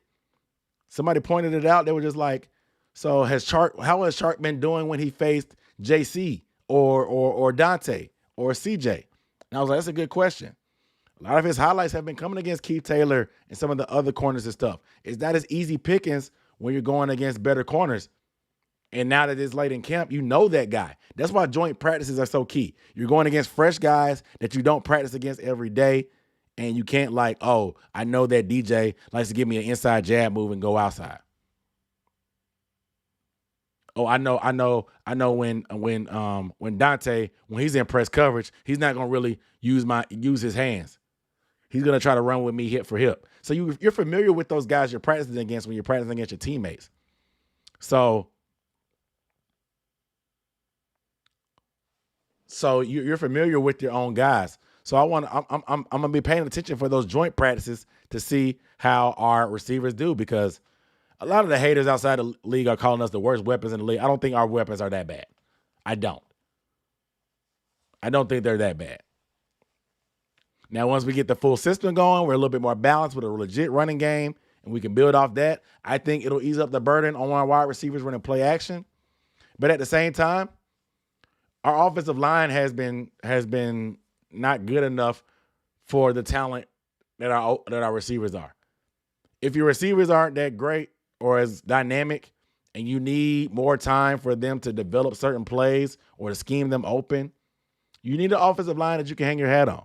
Somebody pointed it out. They were just like, so how has Chark been doing when he faced JC or Dante or CJ? And I was like, that's a good question. A lot of his highlights have been coming against Keith Taylor and some of the other corners and stuff. Is that as easy pickings when you're going against better corners? And now that it's late in camp, you know that guy. That's why joint practices are so key. You're going against fresh guys that you don't practice against every day. And you can't I know that DJ likes to give me an inside jab move and go outside. Oh, I know when Dante, when he's in press coverage, he's not gonna really use his hands. He's gonna try to run with me hip for hip. So you're familiar with those guys you're practicing against when you're practicing against your teammates. So you're familiar with your own guys. So I'm gonna be paying attention for those joint practices to see how our receivers do, because a lot of the haters outside the league are calling us the worst weapons in the league. I don't think our weapons are that bad. I don't think they're that bad. Now, once we get the full system going, we're a little bit more balanced with a legit running game, and we can build off that. I think it'll ease up the burden on our wide receivers running play action. But at the same time, our offensive line has been not good enough for the talent that our receivers are. If your receivers aren't that great or as dynamic, and you need more time for them to develop certain plays or to scheme them open, you need an offensive line that you can hang your hat on.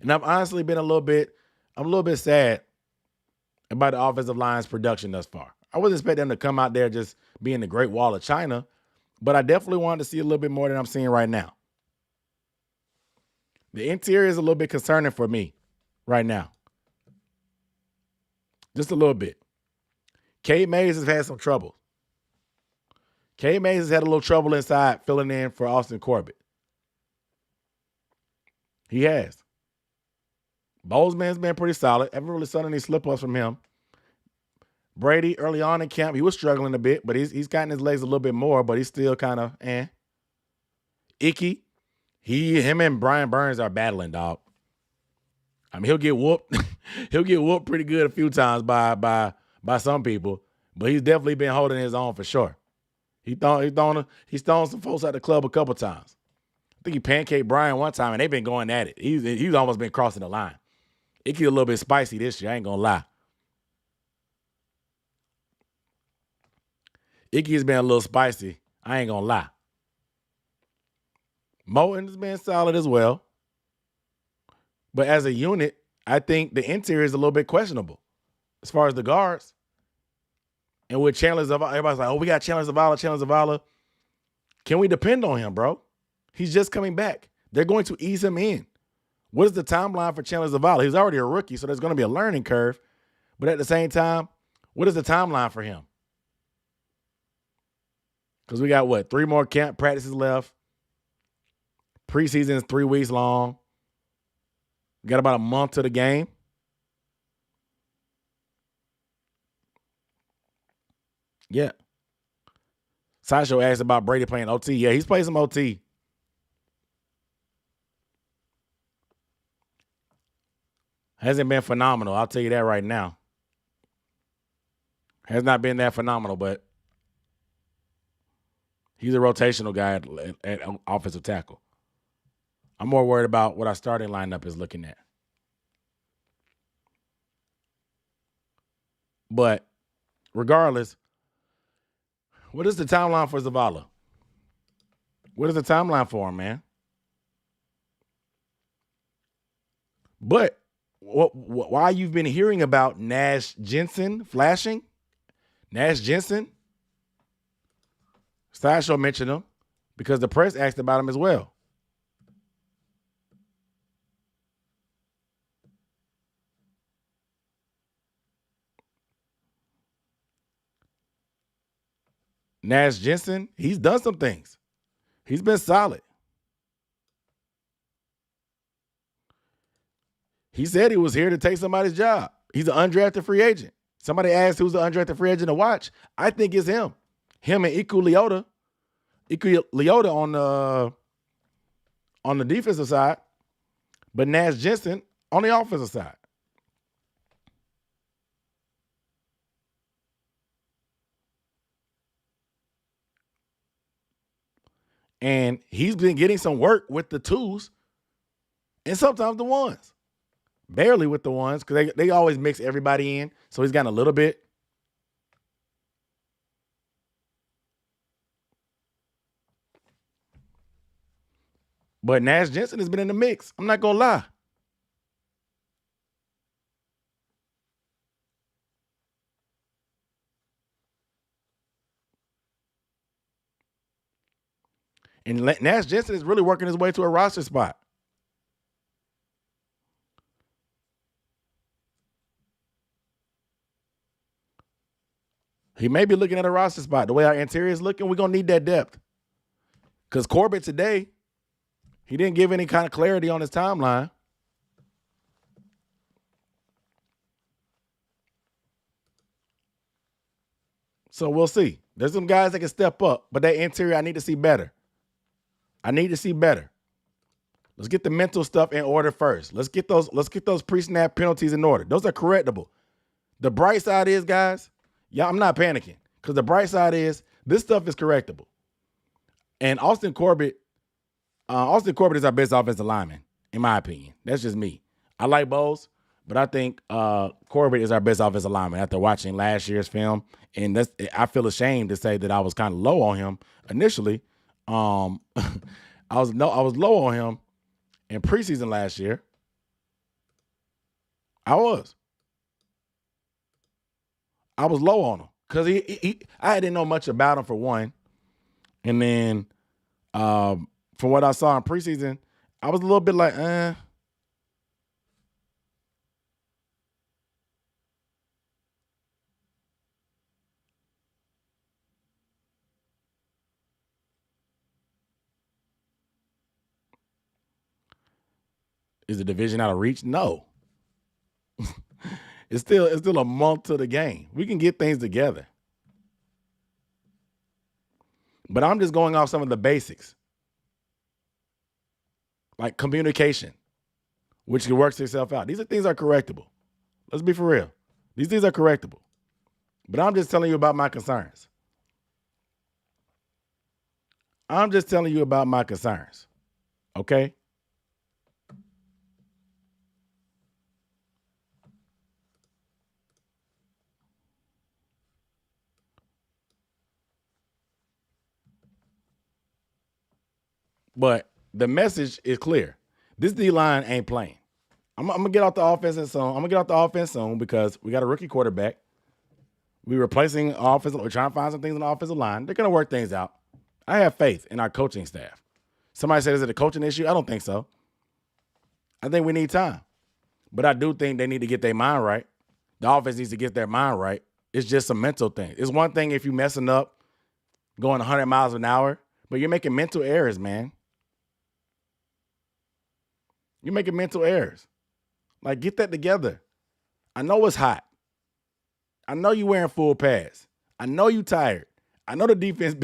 And I've honestly been I'm a little bit sad about the offensive line's production thus far. I wasn't expecting them to come out there just being the Great Wall of China, but I definitely wanted to see a little bit more than I'm seeing right now. The interior is a little bit concerning for me right now. Just a little bit. Cade Mays has had some trouble. Cade Mays has had a little trouble inside filling in for Austin Corbett. He has. Bozeman's been pretty solid. Haven't really seen any slip-ups from him. Brady, early on in camp, he was struggling a bit, but he's gotten his legs a little bit more, but he's still kind of Icky, him and Brian Burns are battling, dog. I mean, he'll get whooped. He'll get whooped pretty good a few times by some people, but he's definitely been holding his own for sure. He's thrown some folks at the club a couple times. I think he pancaked Brian one time, and they've been going at it. He's almost been crossing the line. It get a little bit spicy this year, I ain't gonna lie. Icky's been a little spicy. I ain't gonna lie. Moton's been solid as well. But as a unit, I think the interior is a little bit questionable as far as the guards. And with Chandler Zavala, everybody's like, oh, we got Chandler Zavala. Can we depend on him, bro? He's just coming back. They're going to ease him in. What is the timeline for Chandler Zavala? He's already a rookie, so there's going to be a learning curve. But at the same time, what is the timeline for him? Because we got, 3 more camp practices left. Preseason is 3 weeks long. We got about a month to the game. Yeah. Sideshow asked about Brady playing OT. Yeah, he's played some OT. Hasn't been phenomenal. I'll tell you that right now. Has not been that phenomenal, but he's a rotational guy at offensive tackle. I'm more worried about what our starting lineup is looking at. But regardless, what is the timeline for Zavala? What is the timeline for him, man? But why you've been hearing about Nash Jensen flashing? Nash Jensen? Sideshow mentioned him because the press asked about him as well. Nash Jensen, he's done some things. He's been solid. He said he was here to take somebody's job. He's an undrafted free agent. Somebody asked who's the undrafted free agent to watch. I think it's him. Him and Iku Leota. Iku Leota on the defensive side, but Nash Jensen on the offensive side. And he's been getting some work with the twos and sometimes the ones. Barely with the ones because they always mix everybody in. So he's gotten a little bit. But Nash Jensen has been in the mix. I'm not going to lie. And Nash Jensen is really working his way to a roster spot. He may be looking at a roster spot. The way our interior is looking, we're going to need that depth. Because Corbett today, he didn't give any kind of clarity on his timeline. So we'll see. There's some guys that can step up, but that interior, I need to see better. Let's get the mental stuff in order first. Let's get those pre-snap penalties in order. Those are correctable. The bright side is, guys, I'm not panicking because the bright side is this stuff is correctable. And Austin Corbett is our best offensive lineman, in my opinion. That's just me. I like Bowles, but I think Corbett is our best offensive lineman after watching last year's film. And I feel ashamed to say that I was kind of low on him initially. I was low on him in preseason last year. I was low on him because I didn't know much about him for one. And then from what I saw in preseason, I was a little bit like, Is the division out of reach? No. It's still a month to the game. We can get things together. But I'm just going off some of the basics. Like communication, which works itself out. These things are correctable. Let's be for real. These things are correctable. But I'm just telling you about my concerns. Okay? But the message is clear. This D-line ain't playing. I'm gonna get off the offense soon because we got a rookie quarterback. We're replacing offensive. We're trying to find some things on the offensive line. They're gonna work things out. I have faith in our coaching staff. Somebody said, is it a coaching issue? I don't think so. I think we need time. But I do think they need to get their mind right. The offense needs to get their mind right. It's just a mental thing. It's one thing if you're messing up, going 100 miles an hour, but you're making mental errors, man. You're making mental errors. Like, get that together. I know it's hot. I know you're wearing full pads. I know you tired. I know the defense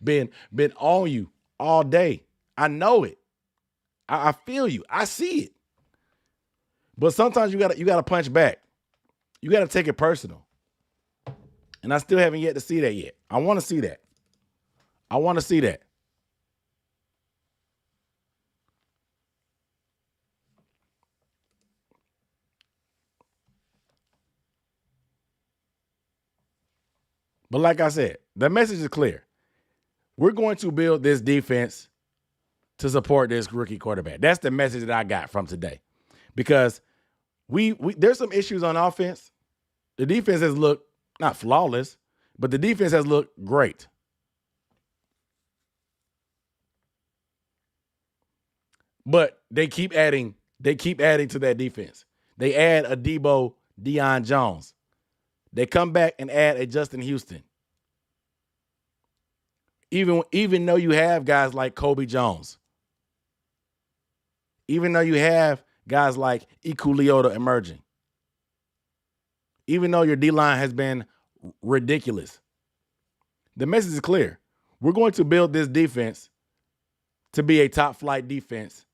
been on you all day. I know it. I feel you. I see it. But sometimes you gotta punch back. You gotta take it personal. And I still haven't yet to see that yet. I want to see that. I want to see that. But like I said, the message is clear. We're going to build this defense to support this rookie quarterback. That's the message that I got from today. Because we there's some issues on offense. The defense has looked not flawless, but the defense has looked great. But they keep adding to that defense. They add a Deion Jones. They come back and add a Justin Houston. Even though you have guys like Kobe Jones, even though you have guys like Ikuliota emerging, even though your D-line has been ridiculous, the message is clear. We're going to build this defense to be a top-flight defense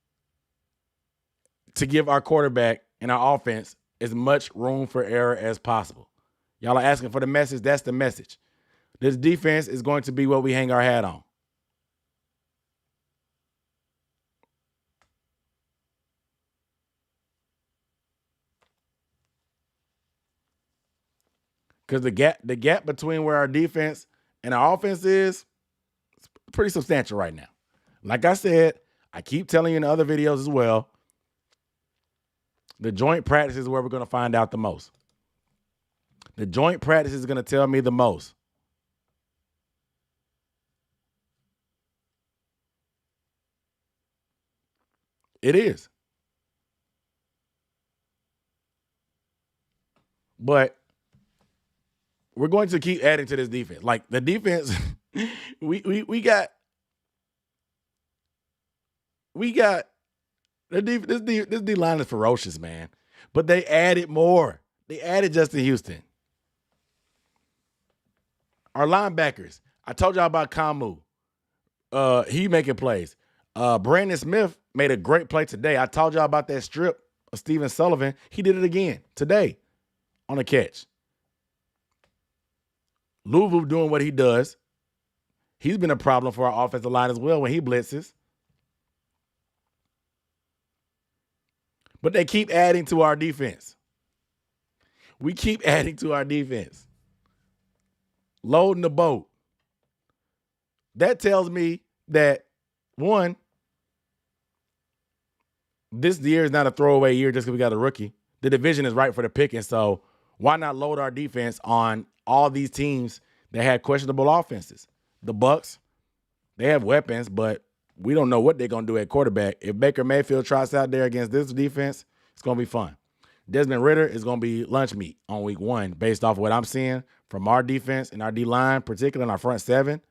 to give our quarterback and our offense as much room for error as possible. Y'all are asking for the message. That's the message. This defense is going to be what we hang our hat on. Because the gap between where our defense and our offense is pretty substantial right now. Like I said, I keep telling you in other videos as well, the joint practice is where we're going to find out the most. The joint practice is going to tell me the most. It is. But we're going to keep adding to this defense. Like the defense, we got this D line is ferocious, man. But they added more. They added Justin Houston. Our linebackers. I told y'all about Kamu. He making plays. Brandon Smith made a great play today. I told y'all about that strip of Steven Sullivan. He did it again today on a catch. Louisville doing what he does. He's been a problem for our offensive line as well when he blitzes. But they keep adding to our defense. We keep adding to our defense. Loading the boat. That tells me that, one, this year is not a throwaway year just because we got a rookie. The division is right for the picking, so why not load our defense on all these teams that had questionable offenses? The Bucks, they have weapons, but we don't know what they're going to do at quarterback. If Baker Mayfield tries out there against this defense, it's going to be fun. Desmond Ridder is going to be lunch meat on week 1 based off of what I'm seeing from our defense and our D-line, particularly in our front 7.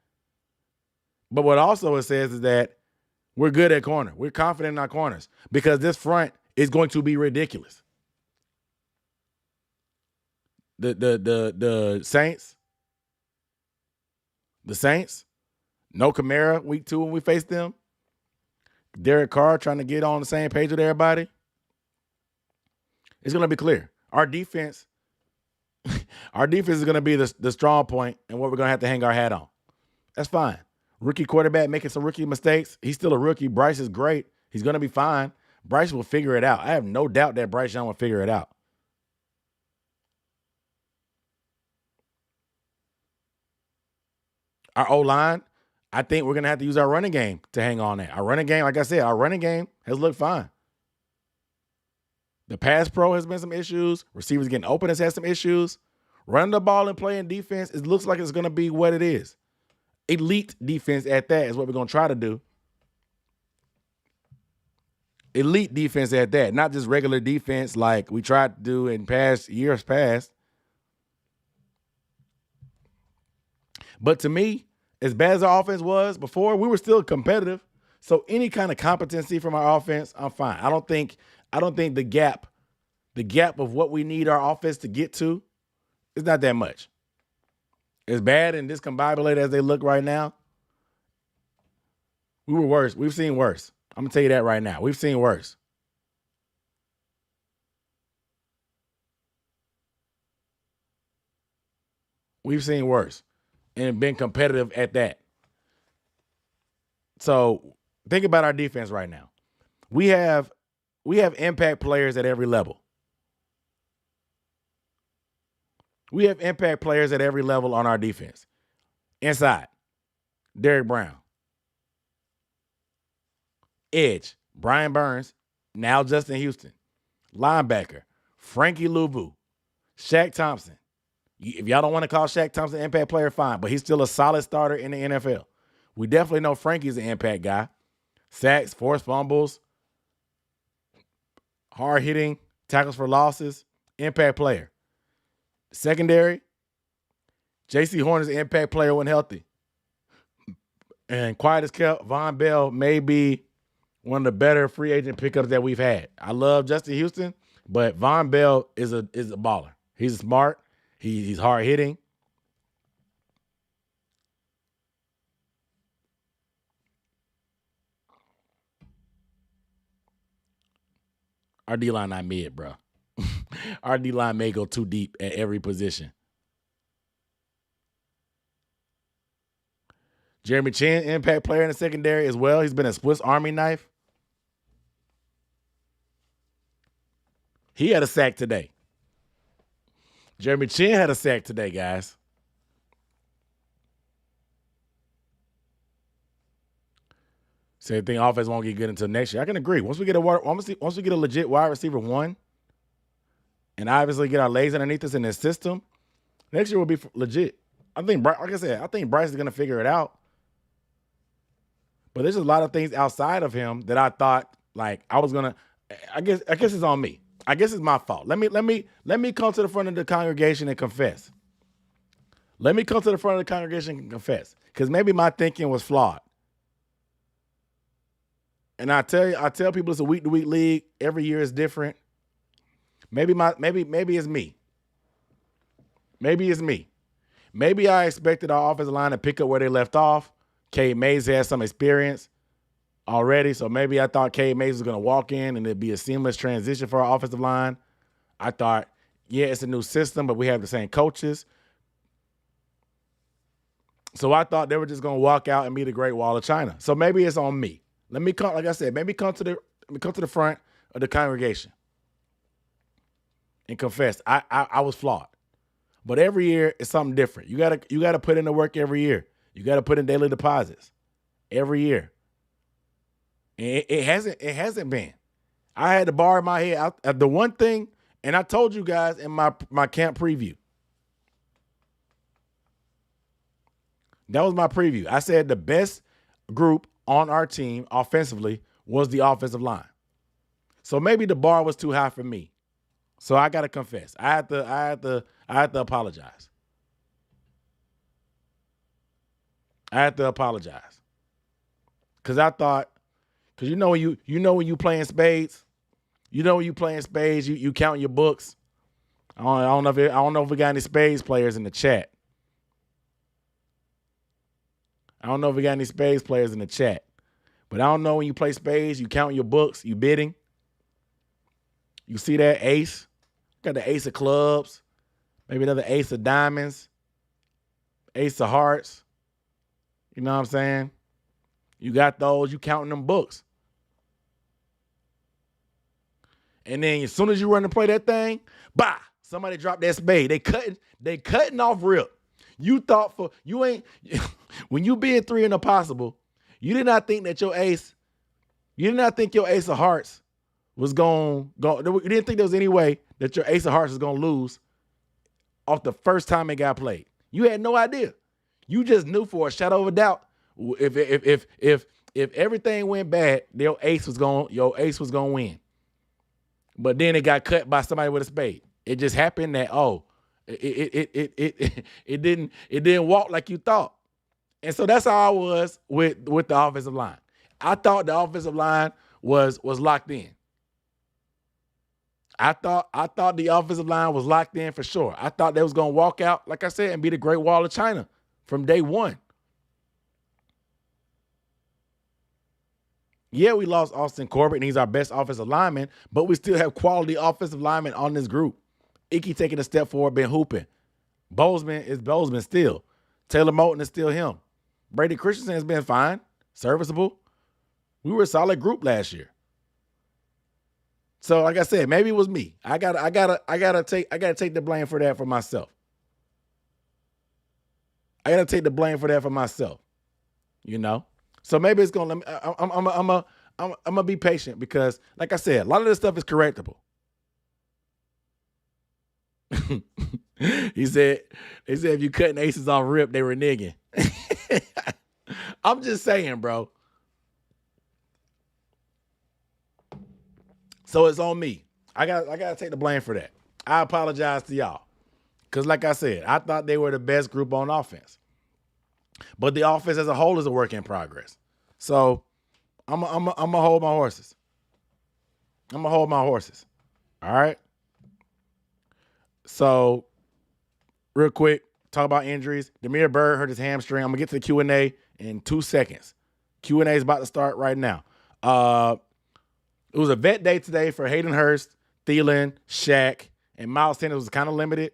But what also it says is that we're good at corner. We're confident in our corners because this front is going to be ridiculous. The Saints, no Kamara week 2 when we faced them. Derek Carr trying to get on the same page with everybody. It's going to be clear. Our defense is going to be the strong point and what we're going to have to hang our hat on. That's fine. Rookie quarterback making some rookie mistakes. He's still a rookie. Bryce is great. He's going to be fine. Bryce will figure it out. I have no doubt that Bryce Young will figure it out. Our O-line, I think we're going to have to use our running game to hang on that. Our running game, like I said, our running game has looked fine. The pass pro has been some issues. Receivers getting open has had some issues. Running the ball and playing defense, it looks like it's going to be what it is. Elite defense at that is what we're going to try to do. Elite defense at that, not just regular defense like we tried to do in years past. But to me, as bad as our offense was before, we were still competitive. So any kind of competency from our offense, I'm fine. I don't think the gap of what we need our offense to get to is not that much. As bad and discombobulated as they look right now, we were worse. We've seen worse. I'm going to tell you that right now. We've seen worse. We've seen worse and been competitive at that. So think about our defense right now. We have impact players at every level. We have impact players at every level on our defense. Inside, Derrick Brown. Edge, Brian Burns, now Justin Houston. Linebacker, Frankie Louvu. Shaq Thompson. If y'all don't want to call Shaq Thompson an impact player, fine, but he's still a solid starter in the NFL. We definitely know Frankie's an impact guy. Sacks, forced fumbles, hard hitting, tackles for losses, impact player. Secondary, J.C. Horn is an impact player when healthy. And quiet as kept, Von Bell may be one of the better free agent pickups that we've had. I love Justin Houston, but Von Bell is a baller. He's smart. He's hard hitting. Our D-line not mid, bro. Our D-line may go too deep at every position. Jeremy Chin, impact player in the secondary as well. He's been a Swiss Army knife. He had a sack today. Jeremy Chin had a sack today, guys. Same thing. Offense won't get good until next year. I can agree. Once we get a legit wide receiver one, and obviously get our legs underneath us in this system, next year will be legit. I think, like I said, I think Bryce is going to figure it out. But there's a lot of things outside of him that I thought like I was gonna. I guess it's on me. I guess it's my fault. Let me come to the front of the congregation and confess. Let me come to the front of the congregation and confess, because maybe my thinking was flawed. And I tell people it's a week-to-week league. Every year is different. Maybe it's me. Maybe it's me. Maybe I expected our offensive line to pick up where they left off. Cade Mays has some experience already, so maybe I thought Cade Mays was going to walk in and it'd be a seamless transition for our offensive line. I thought, yeah, it's a new system, but we have the same coaches. So I thought they were just going to walk out and be the Great Wall of China. So maybe it's on me. Let me come, like I said, maybe come to the front of the congregation and confess. I was flawed. But every year it's something different. You gotta put in the work every year. You gotta put in daily deposits every year. And it hasn't been. I had the bar in my head. The one thing, and I told you guys in my camp preview. That was my preview. I said the best group on our team offensively was the offensive line. So maybe the bar was too high for me. So I gotta confess. I had to apologize. I had to apologize. Cause I thought, cause you know when you playing spades, you count your books. I don't know if we got any spades players in the chat. I don't know if we got any spades players in the chat. But I don't know when you play spades, you count your books, you bidding. You see that ace? Got the ace of clubs, maybe another ace of diamonds, ace of hearts. You know what I'm saying? You got those, you counting them books. And then as soon as you run to play that thing, bah, somebody dropped that spade. They cutting off rip. You thought when you being 3 in a possible, you did not think that your ace of hearts was going. You didn't think there was any way that your ace of hearts was going to lose off the first time it got played. You had no idea. You just knew for a shadow of a doubt if everything went bad, your ace was going to win. But then it got cut by somebody with a spade. It just happened that it didn't walk like you thought. And so that's how I was with the offensive line. I thought the offensive line was locked in. I thought the offensive line was locked in for sure. I thought they was going to walk out, like I said, and be the Great Wall of China from day one. Yeah, we lost Austin Corbett, and he's our best offensive lineman, but we still have quality offensive linemen on this group. Icky taking a step forward, been hooping. Bozeman still. Taylor Moton is still him. Brady Christensen has been fine, serviceable. We were a solid group last year. So like I said, maybe it was me. I gotta take the blame for that for myself. I gotta take the blame for that for myself. You know? So maybe it's gonna I'm gonna be patient because, like I said, a lot of this stuff is correctable. They said if you cutting aces off rip, they were nigging. I'm just saying, bro. So it's on me. I gotta take the blame for that. I apologize to y'all. Because like I said, I thought they were the best group on offense. But the offense as a whole is a work in progress. So I'm gonna hold my horses. I'm gonna hold my horses. All right. So real quick, talk about injuries. Damiere Byrd hurt his hamstring. I'm gonna get to the Q&A in 2 seconds. Q&A is about to start right now. It was a vet day today for Hayden Hurst, Thielen, Shaq, and Miles Sanders was kind of limited.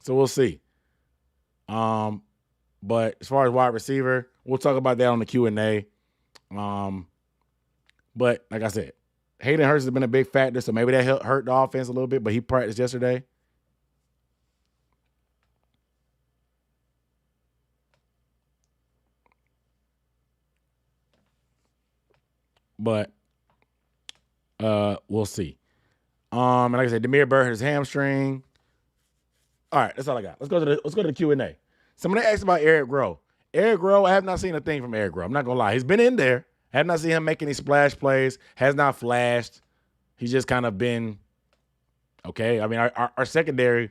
So we'll see. But as far as wide receiver, we'll talk about that on the Q&A. But like I said, Hayden Hurst has been a big factor, so maybe that hurt the offense a little bit, but he practiced yesterday. But we'll see. And like I said, Damiere Byrd hurt his hamstring. All right, that's all I got. Let's go to the Q&A. Somebody asked about Eric Rowe. Eric Rowe, I have not seen a thing from Eric Rowe. I'm not gonna lie. He's been in there. I have not seen him make any splash plays. Has not flashed. He's just kind of been okay. I mean, our secondary,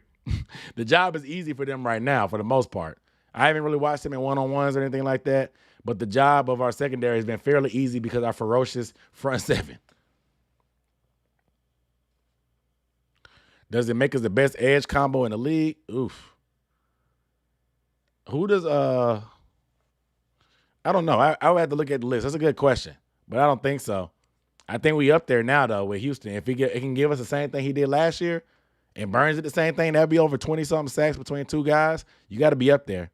the job is easy for them right now for the most part. I haven't really watched them in one-on-ones or anything like that, but the job of our secondary has been fairly easy because our ferocious front seven. Does it make us the best edge combo in the league? Oof. Who does I don't know. I would have to look at the list. That's a good question, but I don't think so. I think we up there now though with Houston. If it can give us the same thing he did last year, and Burns did the same thing, that'd be over 20-something sacks between two guys. You got to be up there.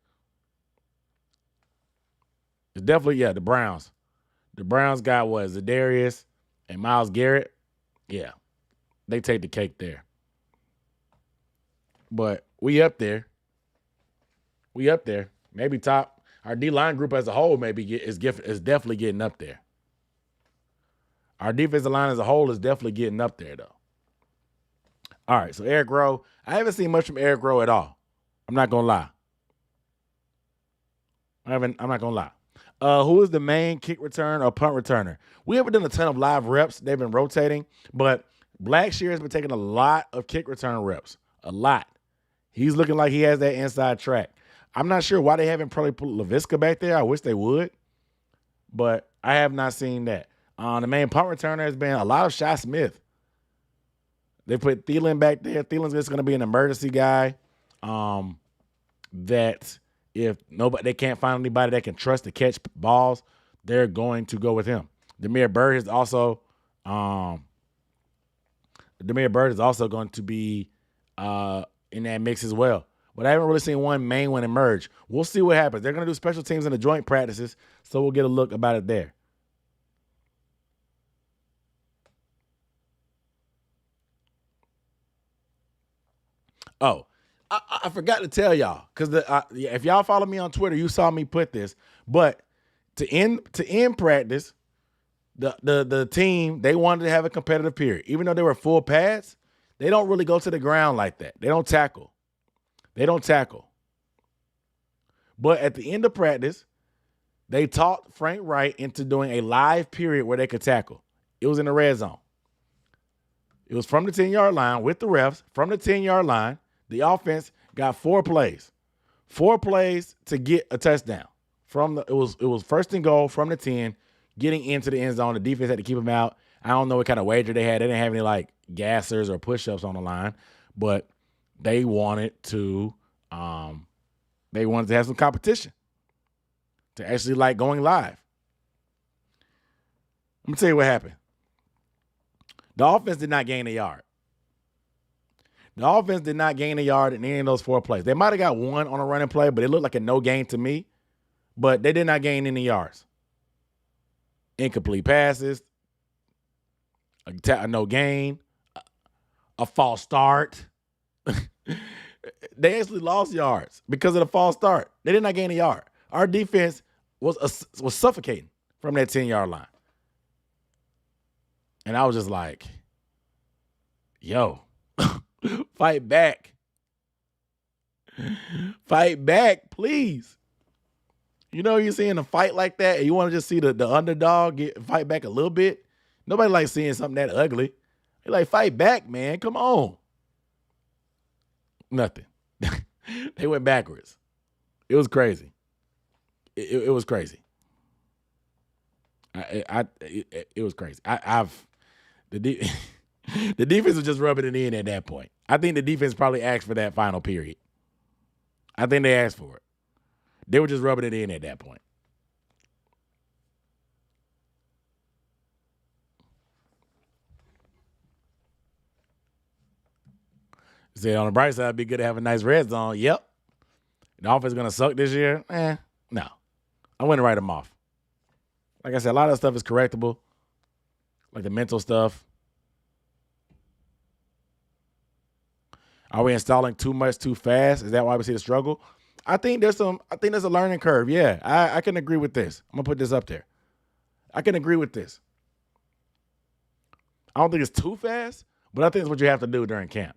It's definitely the Browns. The Browns got what? Zadarius and Myles Garrett. Yeah, they take the cake there. But we up there. We up there. Maybe top. Our D-line group as a whole is definitely getting up there. Our defensive line as a whole is definitely getting up there, though. All right, so Eric Rowe. I haven't seen much from Eric Rowe at all. I'm not going to lie. I'm not going to lie. Who is the main kick return or punt returner? We haven't done a ton of live reps. They've been rotating, but Blackshear has been taking a lot of kick return reps. A lot. He's looking like he has that inside track. I'm not sure why they haven't probably put LaVisca back there. I wish they would, but I have not seen that. The main punt returner has been a lot of Shi Smith. They put Thielen back there. Thielen's just going to be an emergency guy. That if they can't find anybody that can trust to catch balls, they're going to go with him. Damiere Byrd is also going to be in that mix as well. But I haven't really seen one main one emerge. We'll see what happens. They're going to do special teams in the joint practices, so we'll get a look about it there. Oh, I forgot to tell y'all, because if y'all follow me on Twitter, you saw me put this. But to end practice, the team, they wanted to have a competitive period. Even though they were full pads, they don't really go to the ground like that. They don't tackle. But at the end of practice, they talked Frank Wright into doing a live period where they could tackle. It was in the red zone. It was from the 10-yard line with the refs. From the 10-yard line, the offense got 4 plays. 4 plays to get a touchdown. It was first and goal from the 10, getting into the end zone. The defense had to keep them out. I don't know what kind of wager they had. They didn't have any gassers or push-ups on the line, but they wanted to have some competition to actually going live. Let me tell you what happened. The offense did not gain a yard. The offense did not gain a yard in any of those 4 plays. They might have got one on a running play, but it looked like a no gain to me. But they did not gain any yards. Incomplete passes, a no gain, a false start. They actually lost yards because of the false start. They did not gain a yard. Our defense was suffocating from that 10-yard line. And I was just like, yo, fight back. Fight back, please. You know, you're seeing a fight like that and you want to just see the underdog fight back a little bit. Nobody likes seeing something that ugly. They like, fight back, man. Come on. Nothing. They went backwards. It was crazy. It was crazy. It was crazy. The defense was just rubbing it in at that point. I think the defense probably asked for that final period. I think they asked for it. They were just rubbing it in at that point. Said on the bright side, it'd be good to have a nice red zone. Yep. The offense is going to suck this year? No. I wouldn't write them off. Like I said, a lot of stuff is correctable, like the mental stuff. Are we installing too much too fast? Is that why we see the struggle? I think there's a learning curve. Yeah, I can agree with this. I'm going to put this up there. I can agree with this. I don't think it's too fast, but I think it's what you have to do during camp.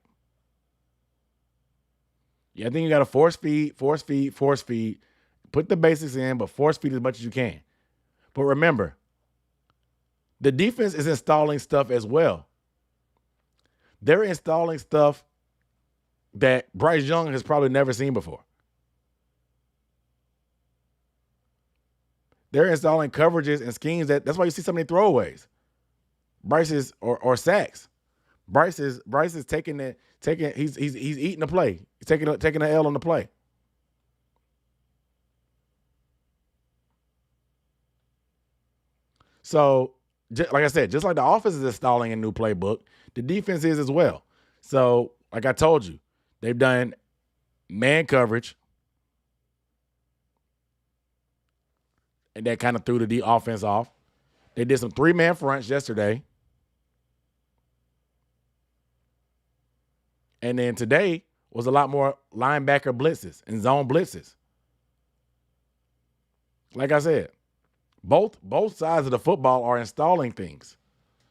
Yeah, I think you got to force feed. Put the basics in, but force feed as much as you can. But remember, the defense is installing stuff as well. They're installing stuff that Bryce Young has probably never seen before. They're installing coverages and schemes that's why you see so many throwaways. Bryce's or sacks. Bryce is he's eating the play. He's taking the L on the play. So, like I said, just like the offense is installing a new playbook, the defense is as well. So, like I told you, they've done man coverage, and that kind of threw the offense off. They did some 3-man fronts yesterday. And then today was a lot more linebacker blitzes and zone blitzes. Like I said, both sides of the football are installing things.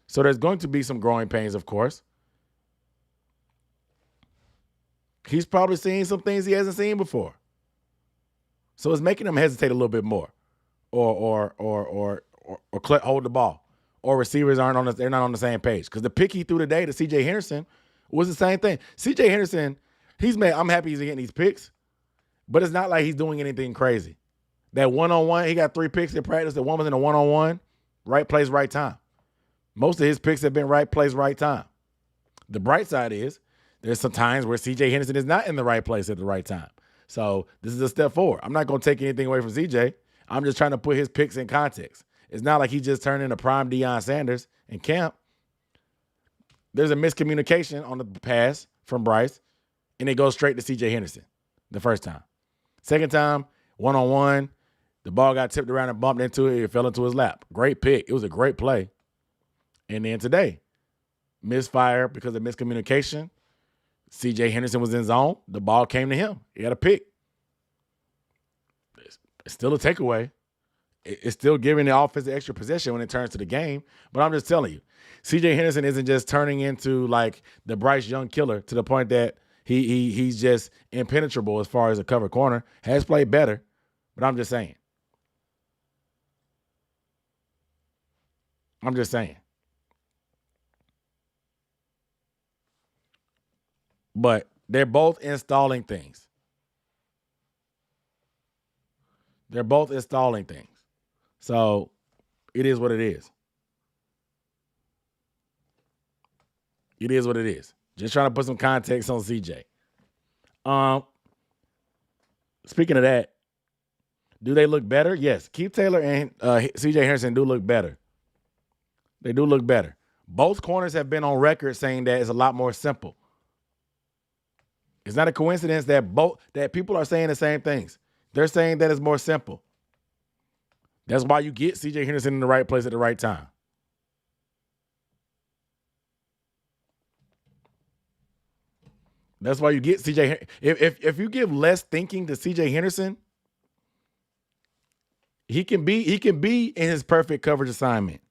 So there's going to be some growing pains, of course. He's probably seeing some things he hasn't seen before. So it's making him hesitate a little bit more. Or hold the ball. Or receivers they're not on the same page. Because the pick he threw today to C.J. Henderson was the same thing. C.J. Henderson, I'm happy he's getting these picks, but it's not like he's doing anything crazy. That one-on-one, he got 3 picks in practice. The one was in a one-on-one, right place, right time. Most of his picks have been right place, right time. The bright side is there's some times where C.J. Henderson is not in the right place at the right time. So this is a step forward. I'm not going to take anything away from C.J. I'm just trying to put his picks in context. It's not like he just turned into prime Deion Sanders in camp. There's a miscommunication on the pass from Bryce, and it goes straight to C.J. Henderson the first time. Second time, one-on-one, the ball got tipped around and bumped into it. It fell into his lap. Great pick. It was a great play. And then today, misfire because of miscommunication. C.J. Henderson was in zone. The ball came to him. He had a pick. It's still a takeaway. It's still giving the offense the extra possession when it turns to the game. But I'm just telling you, C.J. Henderson isn't just turning into like the Bryce Young killer to the point that he's just impenetrable as far as a cover corner. Has played better, but I'm just saying. But they're both installing things. So it is what it is. Just trying to put some context on CJ. Speaking of that, do they look better? Yes. Keith Taylor and CJ Henderson do look better. They do look better. Both corners have been on record saying that it's a lot more simple. It's not a coincidence that people are saying the same things. They're saying that it's more simple. That's why you get C.J. Henderson in the right place at the right time. That's why you get C.J. If you give less thinking to C.J. Henderson, he can be in his perfect coverage assignment.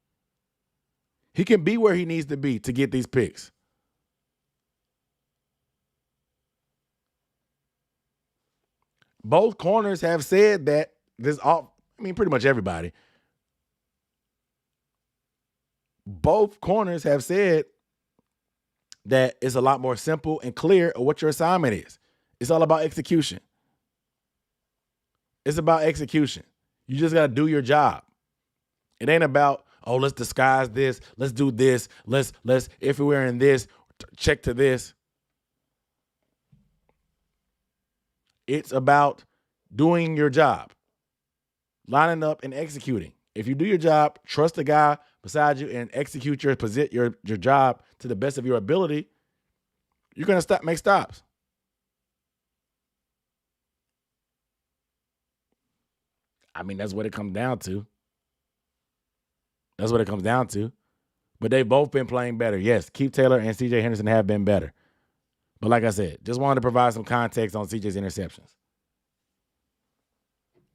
He can be where he needs to be to get these picks. Both corners have said that pretty much everybody. Both corners have said that it's a lot more simple and clear of what your assignment is. It's all about execution. It's about execution. You just got to do your job. It ain't about, oh, let's disguise this. Let's do this. Let's if we're in this, check to this. It's about doing your job, lining up and executing. If you do your job, trust the guy beside you and execute your job to the best of your ability, you're going to make stops. I mean, that's what it comes down to. That's what it comes down to. But they've both been playing better. Yes, Keith Taylor and C.J. Henderson have been better. But like I said, just wanted to provide some context on C.J.'s interceptions.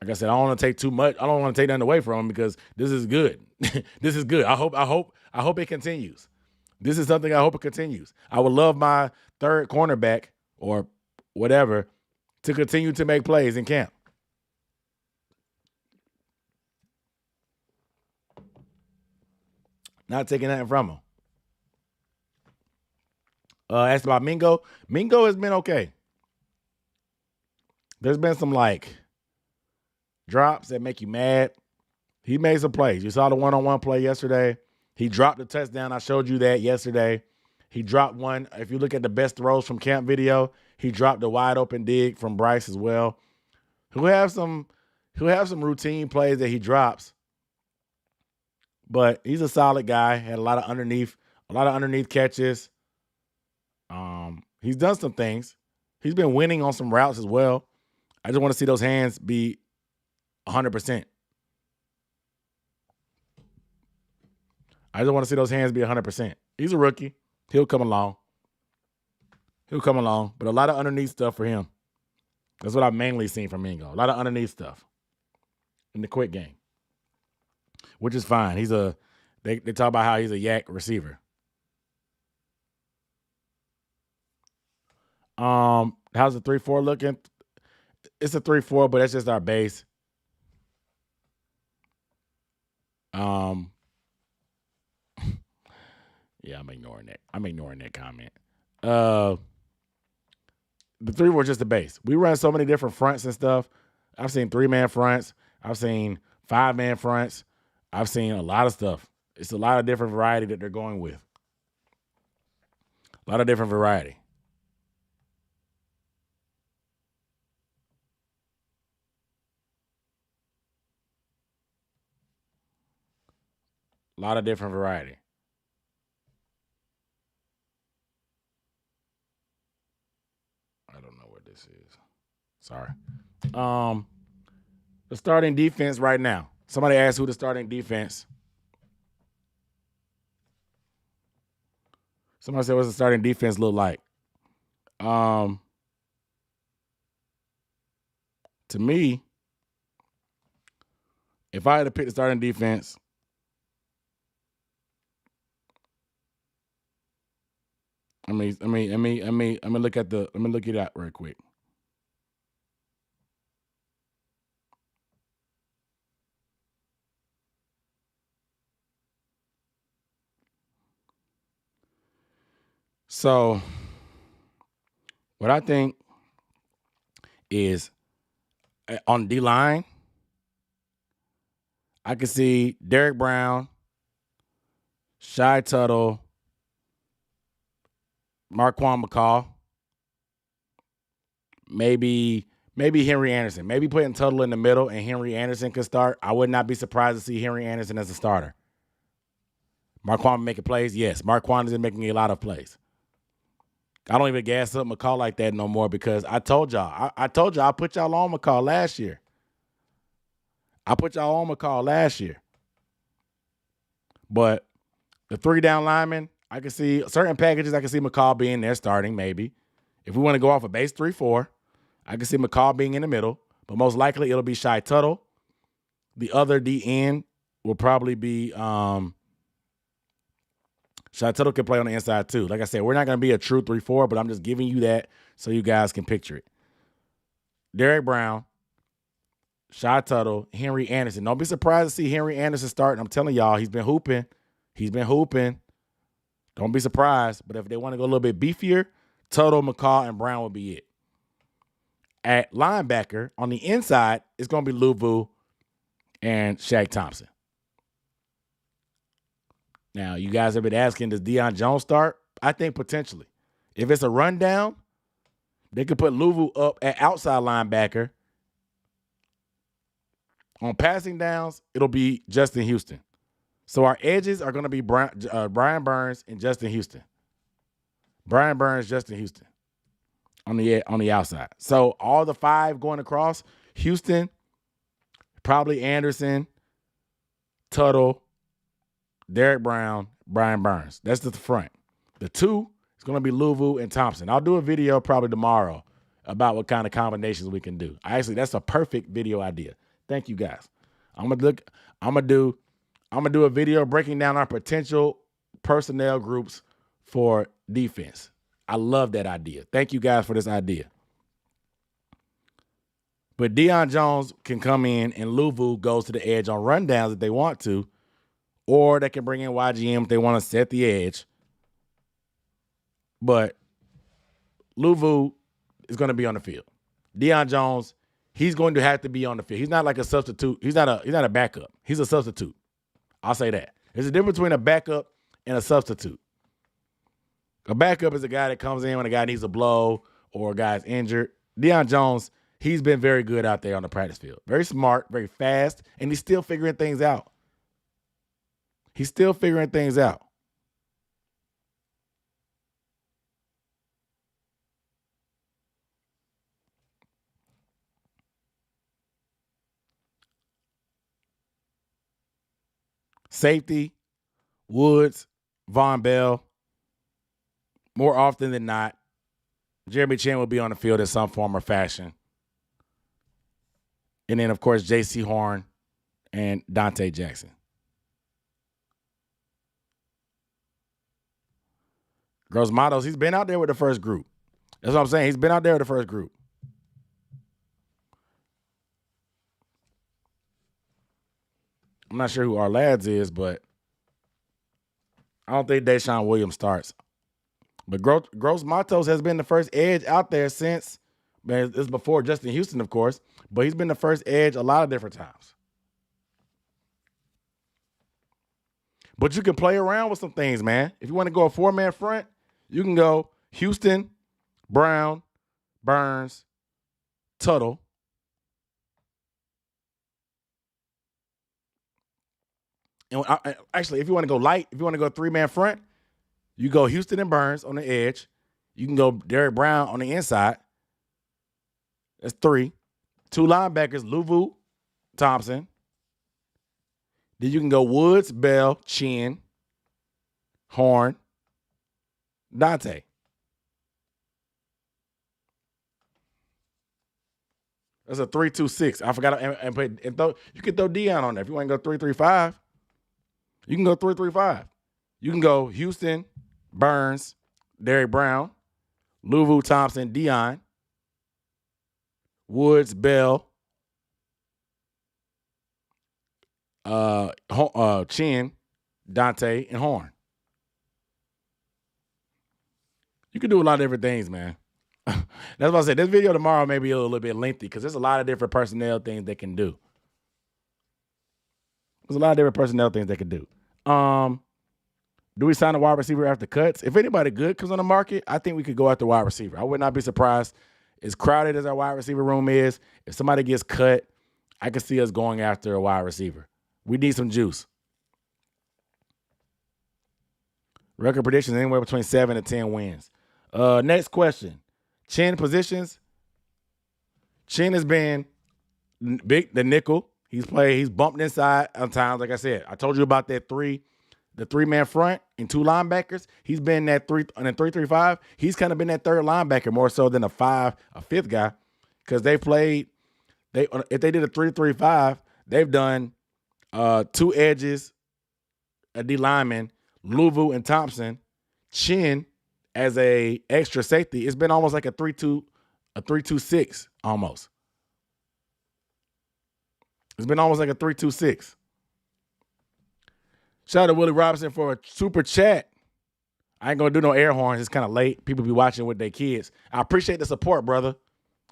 Like I said, I don't want to take too much. I don't want to take nothing away from him because this is good. This is good. I hope it continues. This is something I hope it continues. I would love my third cornerback or whatever to continue to make plays in camp. Not taking nothing from him. Asked about Mingo. Mingo has been okay. There's been some drops that make you mad. He made some plays. You saw the one-on-one play yesterday. He dropped the touchdown. I showed you that yesterday. He dropped one. If you look at the best throws from camp video, he dropped a wide open dig from Bryce as well. He'll have some routine plays that he drops. But he's a solid guy. Had a lot of underneath catches. He's done some things. He's been winning on some routes as well. I just want to see those hands be 100%. I just want to see those hands be 100%. He's a rookie. He'll come along. But a lot of underneath stuff for him. That's what I've mainly seen from Mingo. A lot of underneath stuff in the quick game, which is fine. They talk about how he's a yak receiver. How's the 3-4 looking? It's a 3-4, but that's just our base. Yeah, I'm ignoring that comment. The 3-4 is just the base. We run so many different fronts and stuff. I've seen 3-man fronts. I've seen 5-man fronts. I've seen a lot of stuff. It's a lot of different variety that they're going with. A lot of different variety. A lot of different variety. I don't know what this is. Sorry. The starting defense right now. Somebody asked who the starting defense. Somebody said, what's the starting defense look like? To me, if I had to pick the starting defense, let me look it up real quick. So, what I think is on D-line, I can see Derek Brown, Shy Tuttle, Marquand McCall, maybe Henry Anderson. Maybe putting Tuttle in the middle and Henry Anderson can start. I would not be surprised to see Henry Anderson as a starter. Marquand making plays? Yes. Marquand is making a lot of plays. I don't even gas up McCall like that no more because I told y'all. I told y'all I put y'all on McCall last year. But the 3 down linemen, I can see certain packages. I can see McCall being there starting maybe. If we want to go off a base 3-4, I can see McCall being in the middle. But most likely it'll be Shy Tuttle. The other DN will probably be Shy Tuttle can play on the inside too. Like I said, we're not going to be a true 3-4, but I'm just giving you that so you guys can picture it. Derek Brown, Shy Tuttle, Henry Anderson. Don't be surprised to see Henry Anderson starting. I'm telling y'all, he's been hooping. Don't be surprised. But if they want to go a little bit beefier, Tuttle, McCall, and Brown will be it. At linebacker, on the inside, it's going to be Luvu and Shaq Thompson. Now, you guys have been asking, does Deion Jones start? I think potentially. If it's a rundown, they could put Luvu up at outside linebacker. On passing downs, it'll be Justin Houston. So our edges are going to be Brian Burns and Justin Houston. Brian Burns, Justin Houston on the outside. So all the 5 going across, Houston, probably Anderson, Tuttle, Derek Brown, Brian Burns. That's the front. The 2 is going to be Luvu and Thompson. I'll do a video probably tomorrow about what kind of combinations we can do. Actually, that's a perfect video idea. Thank you guys. I'm gonna do a video breaking down our potential personnel groups for defense. I love that idea. Thank you guys for this idea. But Deion Jones can come in and Luvu goes to the edge on rundowns if they want to, or they can bring in YGM if they want to set the edge. But Luvu is going to be on the field. Deion Jones, he's going to have to be on the field. He's not like a substitute. He's not a backup. He's a substitute. I'll say that. There's a difference between a backup and a substitute. A backup is a guy that comes in when a guy needs a blow or a guy's injured. Deion Jones, he's been very good out there on the practice field. Very smart, very fast, and he's still figuring things out. Safety, Woods, Von Bell. More often than not, Jeremy Chin will be on the field in some form or fashion. And then, of course, J.C. Horn and Dante Jackson. Gross Matos, he's been out there with the first group. That's what I'm saying. He's been out there with the first group. I'm not sure who our lads is, but I don't think Deshaun Williams starts. But Gross Matos has been the first edge out there since, man, this is before Justin Houston, of course, but he's been the first edge a lot of different times. But you can play around with some things, man. If you want to go a 4-man front, you can go Houston, Brown, Burns, Tuttle. And actually, if you want to go light, if you want to go 3-man front, you go Houston and Burns on the edge. You can go Derek Brown on the inside. That's 3. 2 linebackers, Luvu, Thompson. Then you can go Woods, Bell, Chin, Horn, Dante. That's a 3-2-6. I forgot. And you can throw Deion on there. If you want to go 3-3-5, you can go 3-3-5. You can go Houston, Burns, Derek Brown, Luvu, Thompson, Deion, Woods, Bell, Chin, Dante, and Horn. You can do a lot of different things, man. That's what I said. This video tomorrow may be a little bit lengthy because there's a lot of different personnel things they can do. Do we sign a wide receiver after cuts? If anybody good comes on the market, I think we could go after wide receiver. I would not be surprised. As crowded as our wide receiver room is, if somebody gets cut, I can see us going after a wide receiver. We need some juice. Record predictions anywhere between 7 and 10 wins. Next question. Chin positions. Chin has been big, the nickel. He's bumped inside on times. Like I said, I told you about the 3-man front and 2 linebackers. He's been that 3-3-5. He's kind of been that third linebacker more so than a fifth guy. Because if they did a 3-3-5, they've done 2 edges, a D lineman, Louvu and Thompson, Chin as a extra safety. It's been almost like a 3-2-6 almost. It's been almost like a 3-2-6. Shout out to Willie Robinson for a super chat. I ain't going to do no air horns. It's kind of late. People be watching with their kids. I appreciate the support, brother.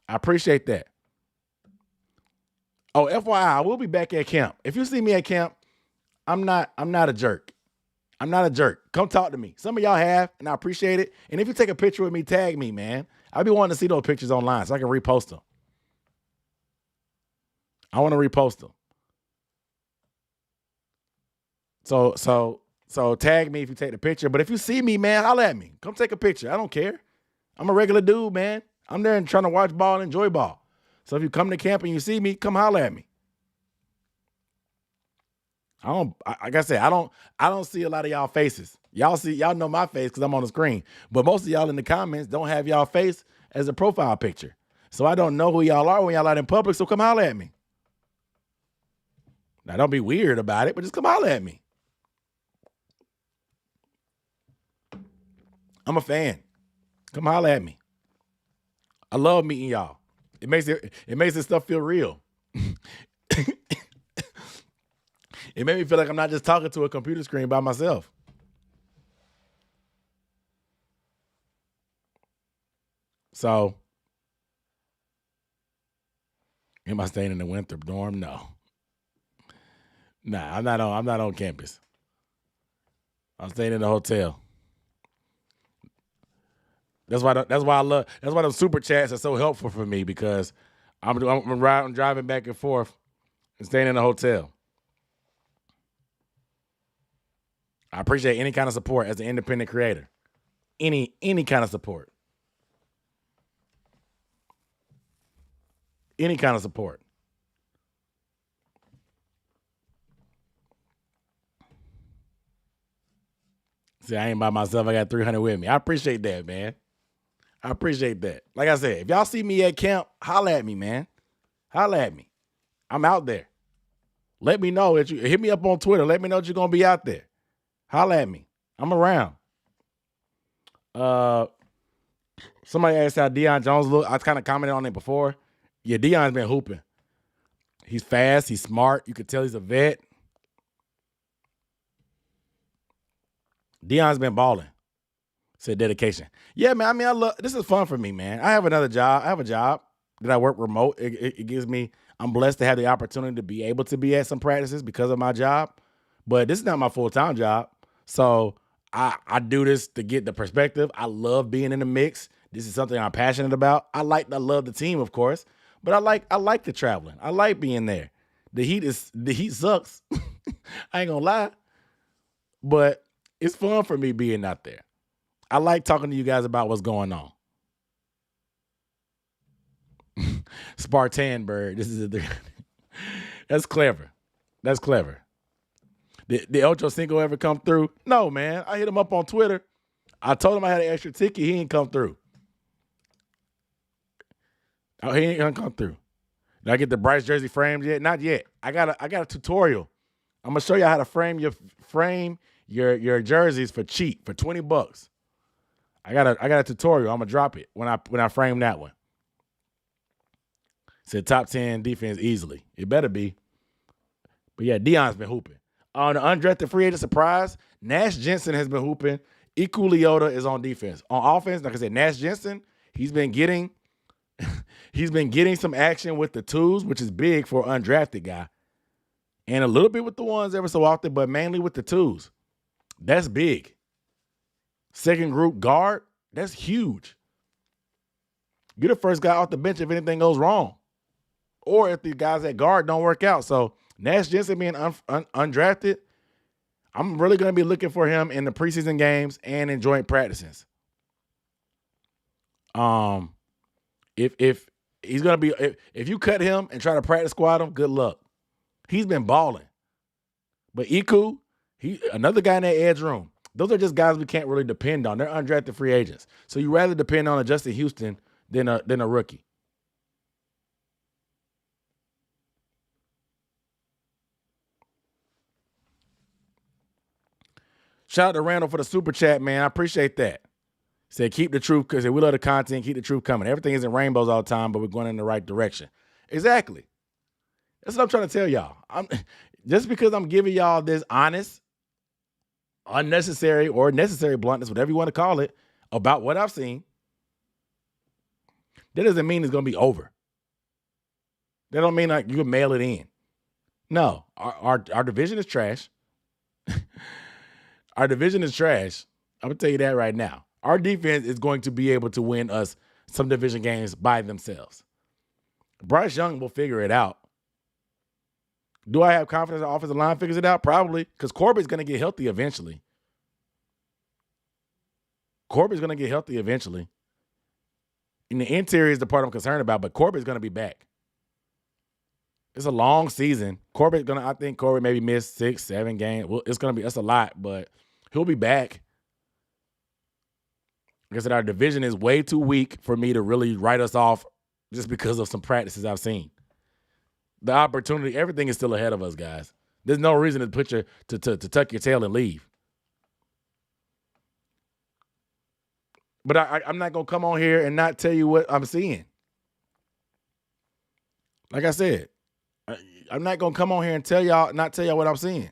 I appreciate that. Oh, FYI, I will be back at camp. If you see me at camp, I'm not a jerk. I'm not a jerk. Come talk to me. Some of y'all have, and I appreciate it. And if you take a picture with me, tag me, man. I'll be wanting to see those pictures online so I can repost them. I want to repost them. So tag me if you take the picture. But if you see me, man, holla at me. Come take a picture. I don't care. I'm a regular dude, man. I'm there and trying to watch ball and enjoy ball. So if you come to camp and you see me, come holla at me. Like I said, I don't see a lot of y'all faces. Y'all know my face because I'm on the screen. But most of y'all in the comments don't have y'all face as a profile picture. So I don't know who y'all are when y'all out in public, so come holla at me. Now don't be weird about it, but just come holla at me. I'm a fan. Come holla at me. I love meeting y'all. It makes this stuff feel real. It made me feel like I'm not just talking to a computer screen by myself. So, am I staying in the Winthrop dorm? No. Nah, I'm not on campus. I'm staying in the hotel. That's why those super chats are so helpful for me because I'm driving back and forth and staying in a hotel. I appreciate any kind of support as an independent creator. Any kind of support. Any kind of support. See, I ain't by myself. I got 300 with me. I appreciate that, man. I appreciate that. Like I said, if y'all see me at camp, holla at me, man. Holla at me. I'm out there. Let me know that you hit me up on Twitter. Let me know that you're gonna be out there. Holla at me. I'm around. Somebody asked how Deion Jones look. I kind of commented on it before. Yeah, Deion's been hooping. He's fast. He's smart. You could tell he's a vet. Deion's been balling. Said dedication. Yeah, man. I mean, this is fun for me, man. I have another job. I have a job that I work remote. It gives me, I'm blessed to have the opportunity to be able to be at some practices because of my job. But this is not my full-time job. So I do this to get the perspective. I love being in the mix. This is something I'm passionate about. I love the team, of course. But I like the traveling. I like being there. The heat sucks. I ain't gonna lie. But it's fun for me being out there. I like talking to you guys about what's going on. Spartan bird. This is that's clever. That's clever. Did Ocho Cinco ever come through? No, man. I hit him up on Twitter. I told him I had an extra ticket. He ain't come through. Oh, he ain't gonna come through. Did I get the Bryce jersey framed yet? Not yet. I got a tutorial. I'm gonna show you how to frame your jerseys for cheap for $20. I got a tutorial. I'm gonna drop it when I frame that one. Said top 10 defense easily. It better be. But yeah, Deion's been hooping. On the undrafted free agent surprise, Nash Jensen has been hooping. Iku Leota is on defense. On offense, like I said, Nash Jensen, he's been getting some action with the twos, which is big for an undrafted guy. And a little bit with the ones ever so often, but mainly with the twos. That's big. Second group guard, that's huge. You're the first guy off the bench if anything goes wrong. Or if the guys at guard don't work out. So Nash Jensen being undrafted, I'm really going to be looking for him in the preseason games and in joint practices. If he's gonna be, if you cut him and try to practice squad him, good luck. He's been balling. But Iku, another guy in that edge room. Those are just guys we can't really depend on. They're undrafted free agents. So you rather depend on a Justin Houston than a rookie. Shout out to Randall for the super chat, man. I appreciate that. Said keep the truth because we love the content. Keep the truth coming. Everything isn't rainbows all the time, but we're going in the right direction. Exactly. That's what I'm trying to tell y'all. Just because I'm giving y'all this honest, unnecessary, or necessary bluntness, whatever you want to call it, about what I've seen, that doesn't mean it's going to be over. That don't mean like you can mail it in. No, our division is trash. Our division is trash. I'm going to tell you that right now. Our defense is going to be able to win us some division games by themselves. Bryce Young will figure it out. Do I have confidence the offensive line figures it out? Probably, because Corbett's going to get healthy eventually. And the interior is the part I'm concerned about, but Corbett's going to be back. It's a long season. I think Corbett maybe missed 6-7 games. Well, that's a lot, but he'll be back. Like I said, our division is way too weak for me to really write us off just because of some practices I've seen. The opportunity, everything is still ahead of us, guys. There's no reason to tuck your tail and leave. But I'm not going to come on here and not tell you what I'm seeing. Like I said, I'm not going to come on here and not tell y'all what I'm seeing.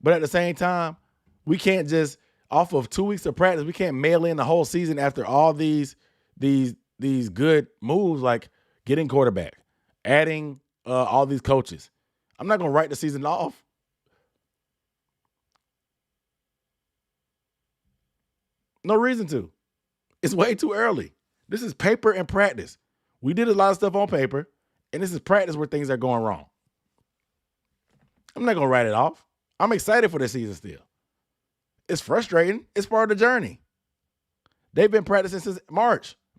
But at the same time, we can't just, off of 2 weeks of practice, we can't mail in the whole season after all these good moves like getting quarterback, adding all these coaches. I'm not going to write the season off. No reason to. It's way too early. This is paper and practice. We did a lot of stuff on paper, and this is practice where things are going wrong. I'm not going to write it off. I'm excited for this season still. It's frustrating. It's part of the journey. They've been practicing since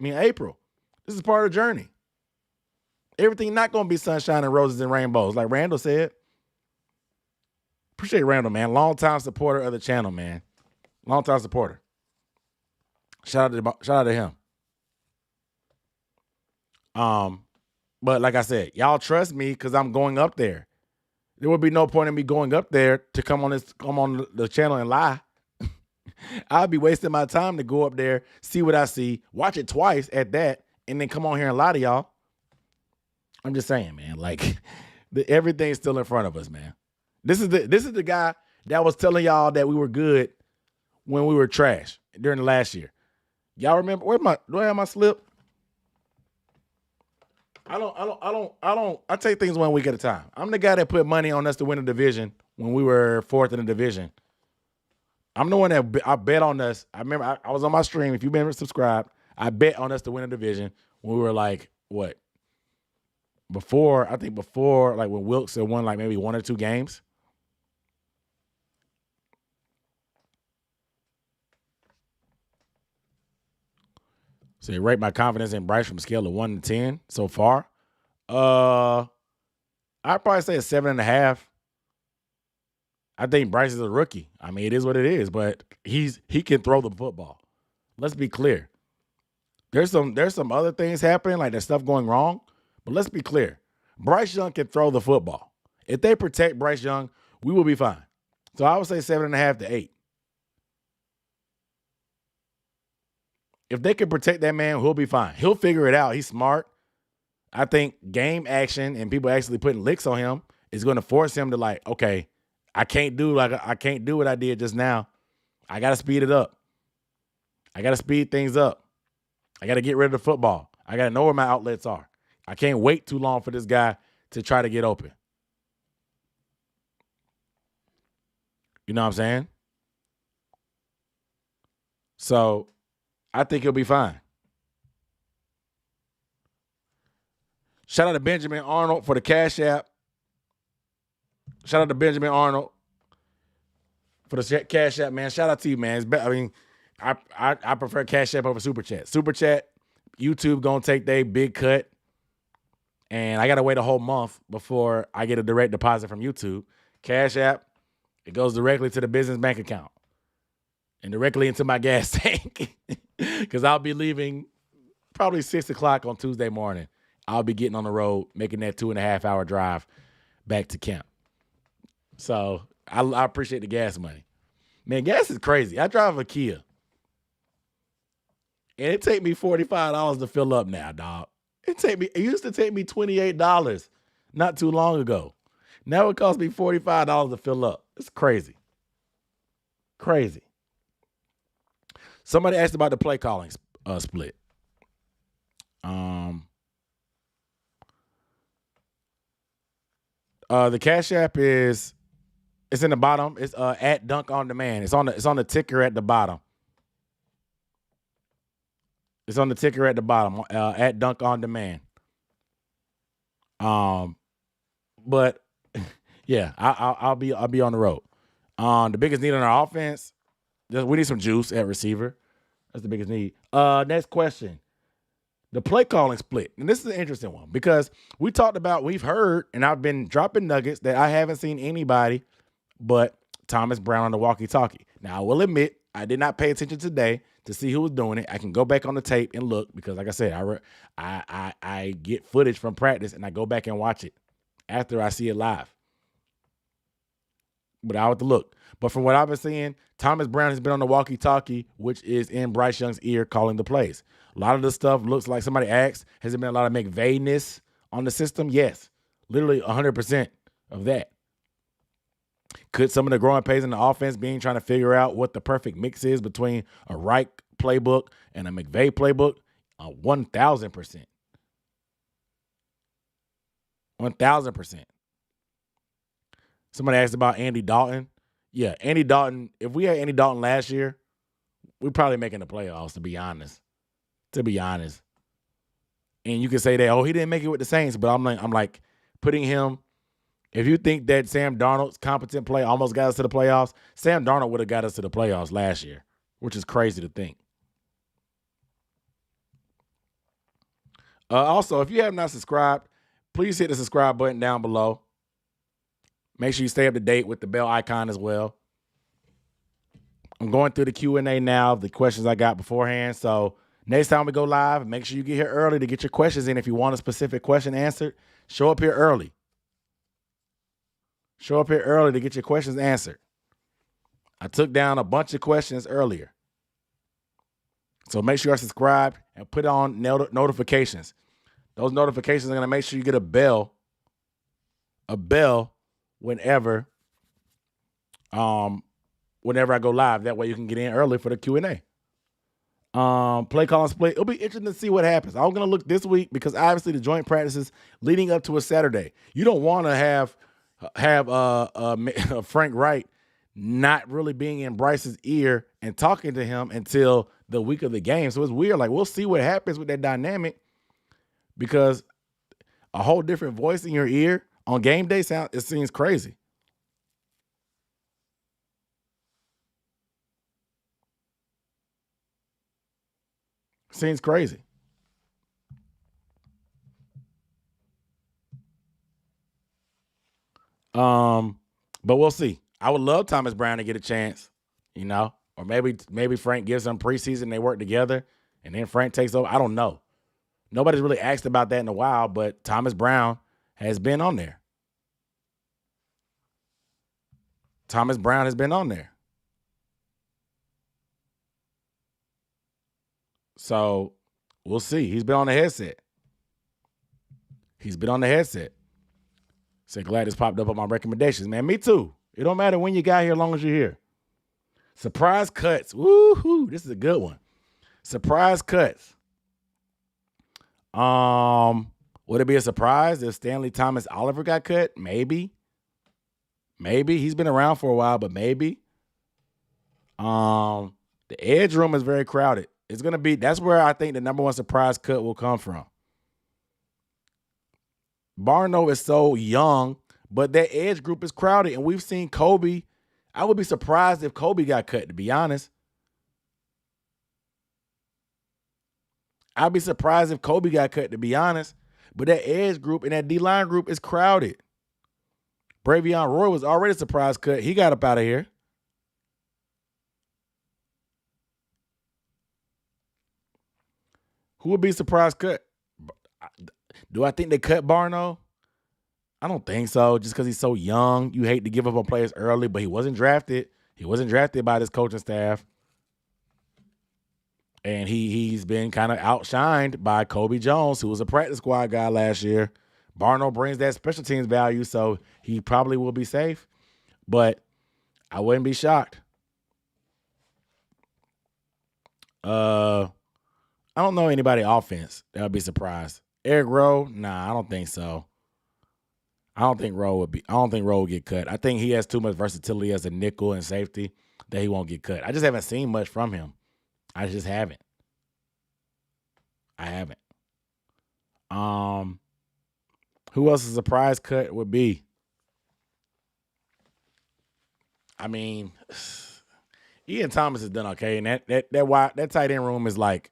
April. This is part of the journey. Everything not going to be sunshine and roses and rainbows, like Randall said. Appreciate Randall, man. Long-time supporter of the channel, man. Long-time supporter. Shout out to him. But like I said, y'all trust me because I'm going up there. There would be no point in me going up there to come on the channel and lie. I'd be wasting my time to go up there, see what I see, watch it twice at that, and then come on here and lie to y'all. I'm just saying, man. Like everything's still in front of us, man. This is the guy that was telling y'all that we were good when we were trash during the last year. Y'all remember? Do I have my slip? I take things 1 week at a time. I'm the guy that put money on us to win the division when we were fourth in the division. I'm the one that I bet on us. I remember I was on my stream. If you've been subscribed, I bet on us to win the division when we were like, what? Before like when Wilkes had won like maybe 1 or 2 games. So you rate my confidence in Bryce from a scale of 1 to 10 so far. I'd probably say a 7.5. I think Bryce is a rookie. I mean, it is what it is, but he can throw the football. Let's be clear. There's some other things happening, like there's stuff going wrong, but let's be clear. Bryce Young can throw the football. If they protect Bryce Young, we will be fine. So I would say 7.5 to 8. If they can protect that man, he'll be fine. He'll figure it out. He's smart. I think game action and people actually putting licks on him is going to force him to like, okay, I can't do what I did just now. I got to speed it up. I got to speed things up. I got to get rid of the football. I got to know where my outlets are. I can't wait too long for this guy to try to get open. You know what I'm saying? So I think he'll be fine. Shout out to Benjamin Arnold for the Cash App. Shout out to Benjamin Arnold for the Cash App, man. Shout out to you, man. I prefer Cash App over Super Chat. Super Chat, YouTube gonna take their big cut, and I gotta wait a whole month before I get a direct deposit from YouTube. Cash App, it goes directly to the business bank account and directly into my gas tank because I'll be leaving probably 6 o'clock on Tuesday morning. I'll be getting on the road, making that 2.5 hour drive back to camp. So I appreciate the gas money. Man, gas is crazy. I drive a Kia. And it take me $45 to fill up now, dog. It used to take me $28 not too long ago. Now it costs me $45 to fill up. It's crazy. Crazy. Somebody asked about the play calling split. The Cash App it's in the bottom. It's at Dunk on Demand. It's on the ticker at the bottom. It's on the ticker at the bottom, at Dunk on Demand. But yeah, I'll be on the road. The biggest need on our offense, we need some juice at receiver. That's the biggest need. Next question. The play calling split. And this is an interesting one because we've heard, and I've been dropping nuggets that I haven't seen anybody but Thomas Brown on the walkie-talkie. Now, I will admit, I did not pay attention today to see who was doing it. I can go back on the tape and look because, like I said, I get footage from practice and I go back and watch it after I see it live. But I have to look. But from what I've been seeing, Thomas Brown has been on the walkie-talkie, which is in Bryce Young's ear calling the plays. A lot of the stuff looks like somebody asked, has there been a lot of McVay-ness on the system? Yes. Literally 100% of that. Could some of the growing pains in the offense being trying to figure out what the perfect mix is between a Reich playbook and a McVay playbook? 1,000%. 1,000%. Somebody asked about Andy Dalton. Yeah, Andy Dalton. If we had Andy Dalton last year, we're probably making the playoffs, to be honest. And you can say that, oh, he didn't make it with the Saints, but I'm like putting him. If you think that Sam Darnold's competent play almost got us to the playoffs, Sam Darnold would have got us to the playoffs last year, which is crazy to think. Also, if you have not subscribed, please hit the subscribe button down below. Make sure you stay up to date with the bell icon as well. I'm going through the Q&A now, the questions I got beforehand. So next time we go live, make sure you get here early to get your questions in. If you want a specific question answered, show up here early. Show up here early to get your questions answered. I took down a bunch of questions earlier. So make sure you're subscribed and put on notifications. Those notifications are going to make sure you get a bell whenever I go live. That way you can get in early for the Q&A. Play calling split. It'll be interesting to see what happens. I'm going to look this week because obviously the joint practices leading up to a Saturday. You don't want to have Frank Wright not really being in Bryce's ear and talking to him until the week of the game. So it's weird. Like, we'll see what happens with that dynamic because a whole different voice in your ear on game day it seems crazy. Seems crazy. But we'll see. I would love Thomas Brown to get a chance, or maybe Frank gives them preseason, they work together, and then Frank takes over. I don't know. Nobody's really asked about that in a while, but Thomas Brown has been on there. Thomas Brown has been on there. So we'll see. He's been on the headset. So glad this popped up on my recommendations, man. Me too. It don't matter when you got here as long as you're here. Surprise cuts. Woohoo. This is a good one. Surprise cuts. Would it be a surprise if Stanley Thomas Oliver got cut? Maybe. He's been around for a while, but maybe. The edge room is very crowded. That's where I think the number one surprise cut will come from. Barno is so young, but that edge group is crowded, and we've seen Kobe. I would be surprised if Kobe got cut, to be honest. I'd be surprised if Kobe got cut, to be honest. But that edge group and that D-line group is crowded. Bravion Roy was already a surprise cut. He got up out of here. Who would be surprise cut? Do I think they cut Barno? I don't think so. Just because he's so young, you hate to give up on players early, but he wasn't drafted. He wasn't drafted by this coaching staff. And he's been kind of outshined by Kobe Jones, who was a practice squad guy last year. Barno brings that special teams value, so he probably will be safe. But I wouldn't be shocked. I don't know anybody offense that would be surprised. Eric Rowe? Nah, I don't think so. I don't think Rowe would get cut. I think he has too much versatility as a nickel and safety that he won't get cut. I just haven't seen much from him. I just haven't. I haven't. Who else a surprise cut would be? I mean, Ian Thomas has done okay, and that tight end room is like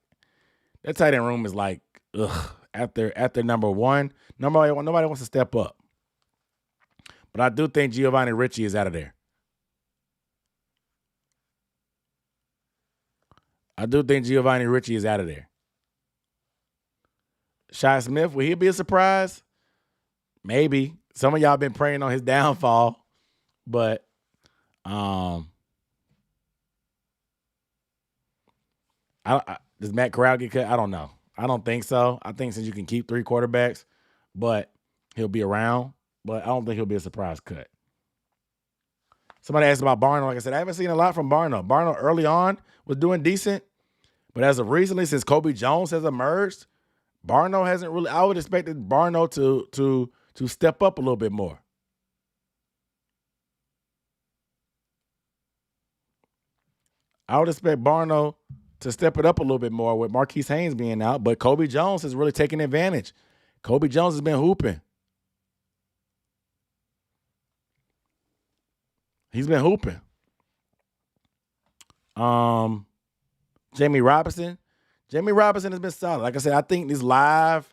ugh. After number one, nobody wants to step up. But I do think Giovanni Ricci is out of there. Shi Smith, will he be a surprise? Maybe. Some of y'all been praying on his downfall, but does Matt Corral get cut? I don't know. I don't think so. I think since you can keep 3 quarterbacks, but he'll be around. But I don't think he'll be a surprise cut. Somebody asked about Barno. Like I said, I haven't seen a lot from Barno. Barno early on was doing decent, but as of recently, since Kobe Jones has emerged, Barno hasn't really. I would expect Barno to step up a little bit more. I would expect Barno to step it up a little bit more with Marquise Haynes being out, but Kobe Jones has really taken advantage. Kobe Jones has been hooping. He's been hooping. Jamie Robinson has been solid. Like I said, I think these live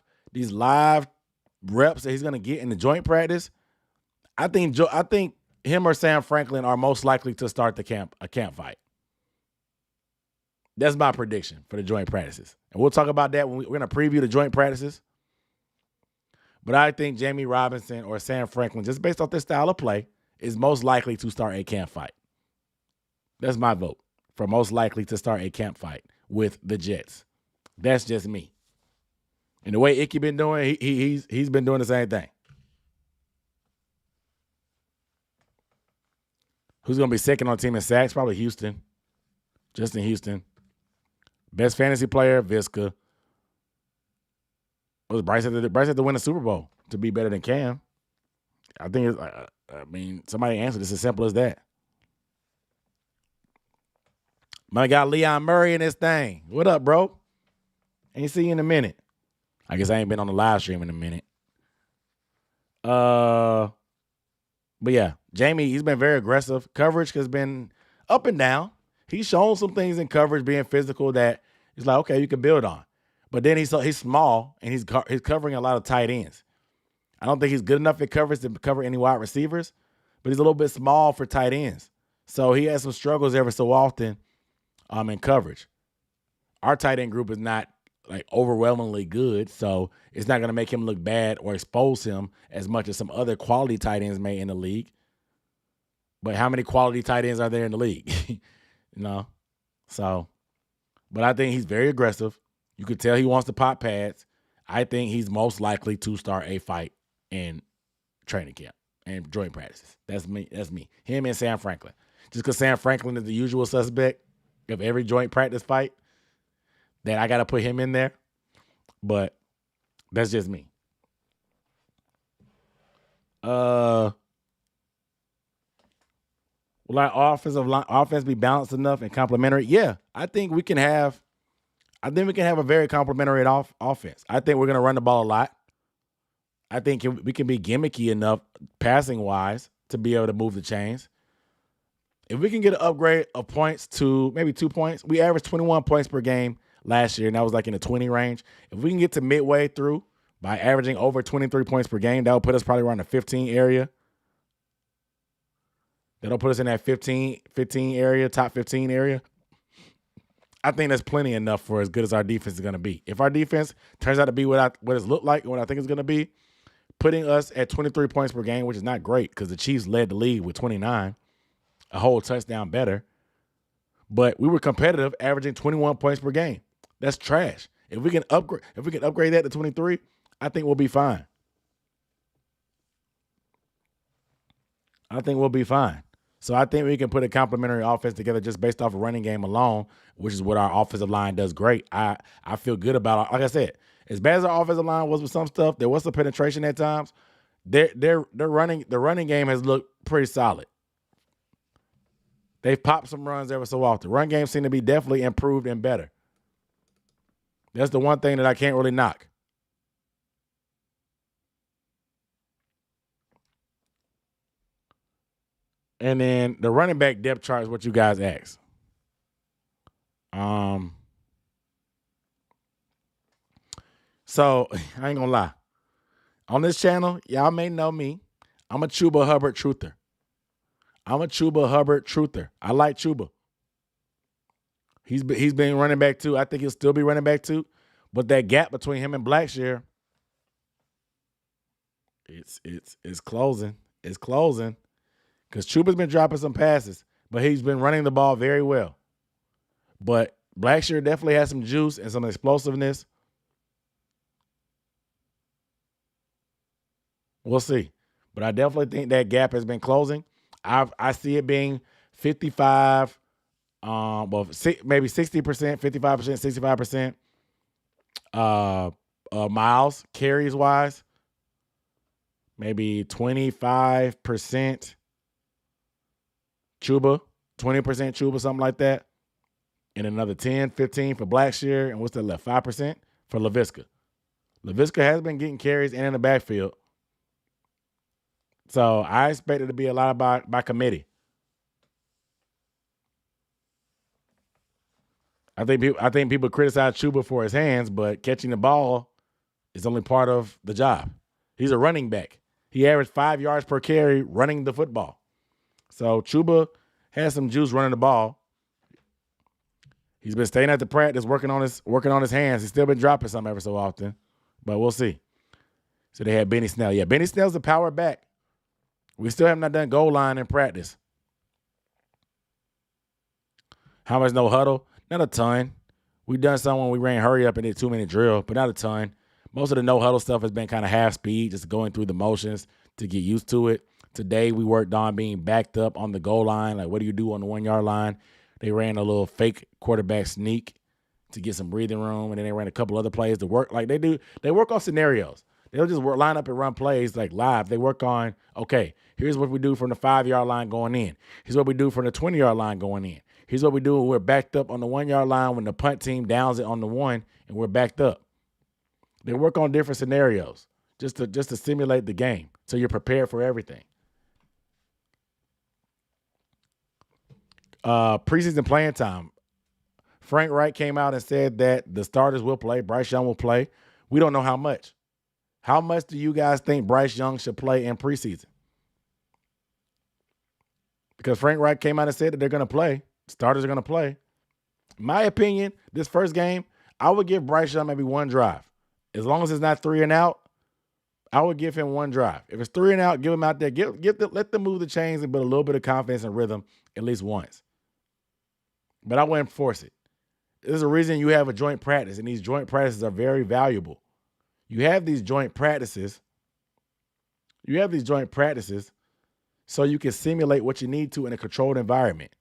reps that he's going to get in the joint practice, I think him or Sam Franklin are most likely to start a camp fight. That's my prediction for the joint practices. And we'll talk about that when we're going to preview the joint practices. But I think Jamie Robinson or Sam Franklin, just based off their style of play, is most likely to start a camp fight. That's my vote for most likely to start a camp fight with the Jets. That's just me. And the way Icky been doing, he's been doing the same thing. Who's going to be second on the team in sacks? Probably Houston. Justin Houston. Best fantasy player, Visca. Was Bryce had to win a Super Bowl to be better than Cam? I think somebody answered this as simple as that. My guy Leon Murray in this thing. What up, bro? Ain't see you in a minute. I guess I ain't been on the live stream in a minute. But yeah, Jamie, he's been very aggressive. Coverage has been up and down. He's shown some things in coverage being physical that he's like, okay, you can build on. But then he's small and he's covering a lot of tight ends. I don't think he's good enough at coverage to cover any wide receivers, but he's a little bit small for tight ends. So he has some struggles every so often in coverage. Our tight end group is not like overwhelmingly good, so it's not going to make him look bad or expose him as much as some other quality tight ends may in the league. But how many quality tight ends are there in the league? So, but I think he's very aggressive. You could tell he wants to pop pads. I think he's most likely to start a fight in training camp and joint practices. That's me. Him and Sam Franklin. Just because Sam Franklin is the usual suspect of every joint practice fight, that I got to put him in there. But that's just me. Will our offense be balanced enough and complementary? Yeah, I think we can have a very complementary offense. I think we're going to run the ball a lot. I think we can be gimmicky enough passing wise to be able to move the chains. If we can get an upgrade of points to maybe 2 points, we average 21 points per game last year, and that was like in the 20 range. If we can get to midway through by averaging over 23 points per game, that will put us probably around the 15 area. That'll put us in that 15 area, top 15 area. I think that's plenty enough for as good as our defense is going to be. If our defense turns out to be what it's looked like and what I think it's going to be, putting us at 23 points per game, which is not great because the Chiefs led the league with 29, a whole touchdown better. But we were competitive, averaging 21 points per game. That's trash. If we can upgrade that to 23, I think we'll be fine. So I think we can put a complimentary offense together just based off a running game alone, which is what our offensive line does great. I feel good about it. Like I said, as bad as our offensive line was with some stuff, there was some penetration at times. The running game has looked pretty solid. They've popped some runs every so often. Run game seem to be definitely improved and better. That's the one thing that I can't really knock. And then the running back depth chart is what you guys asked. So I ain't gonna lie. On this channel, y'all may know me. I'm a Chuba Hubbard truther. I like Chuba. He's been running back too. I think he'll still be running back too. But that gap between him and Blackshear, it's closing. It's closing. Because Chuba's been dropping some passes, but he's been running the ball very well. But Blackshear definitely has some juice and some explosiveness. We'll see. But I definitely think that gap has been closing. I see it being 55, maybe 60%, 55%, 65%. Miles, carries wise, maybe 25%. Chuba, 20% Chuba, something like that. And another 10, 15 for Blackshear. And what's that left? 5% for LaVisca. LaVisca has been getting carries and in the backfield. So I expect it to be a lot by committee. I think people criticize Chuba for his hands, but catching the ball is only part of the job. He's a running back. He averaged 5 yards per carry running the football. So Chuba has some juice running the ball. He's been staying at the practice, working on his hands. He's still been dropping some every so often, but we'll see. So they had Benny Snell. Yeah, Benny Snell's a power back. We still have not done goal line in practice. How much no huddle? Not a ton. We done some when we ran hurry up and did 2-minute drill, but not a ton. Most of the no huddle stuff has been kind of half speed, just going through the motions to get used to it. Today we worked on being backed up on the goal line. Like, what do you do on the 1 yard line? They ran a little fake quarterback sneak to get some breathing room, and then they ran a couple other plays to work. Like they work on scenarios. They don't just line up and run plays like live. They work on, okay, here's what we do from the 5 yard line going in. Here's what we do from the 20 yard line going in. Here's what we do when we're backed up on the 1 yard line when the punt team downs it on the 1 and we're backed up. They work on different scenarios just to simulate the game so you're prepared for everything. Preseason playing time. Frank Wright came out and said that the starters will play. Bryce Young will play. We don't know how much. How much do you guys think Bryce Young should play in preseason? Because Frank Wright came out and said that they're going to play. Starters are going to play. In my opinion, this first game, I would give Bryce Young maybe one drive. As long as it's not 3 and out, I would give him one drive. If it's 3 and out, give him out there. Let them move the chains and build a little bit of confidence and rhythm at least once. But I wouldn't force it. There's a reason you have a joint practice, and these joint practices are very valuable. You have these joint practices. So you can simulate what you need to in a controlled environment.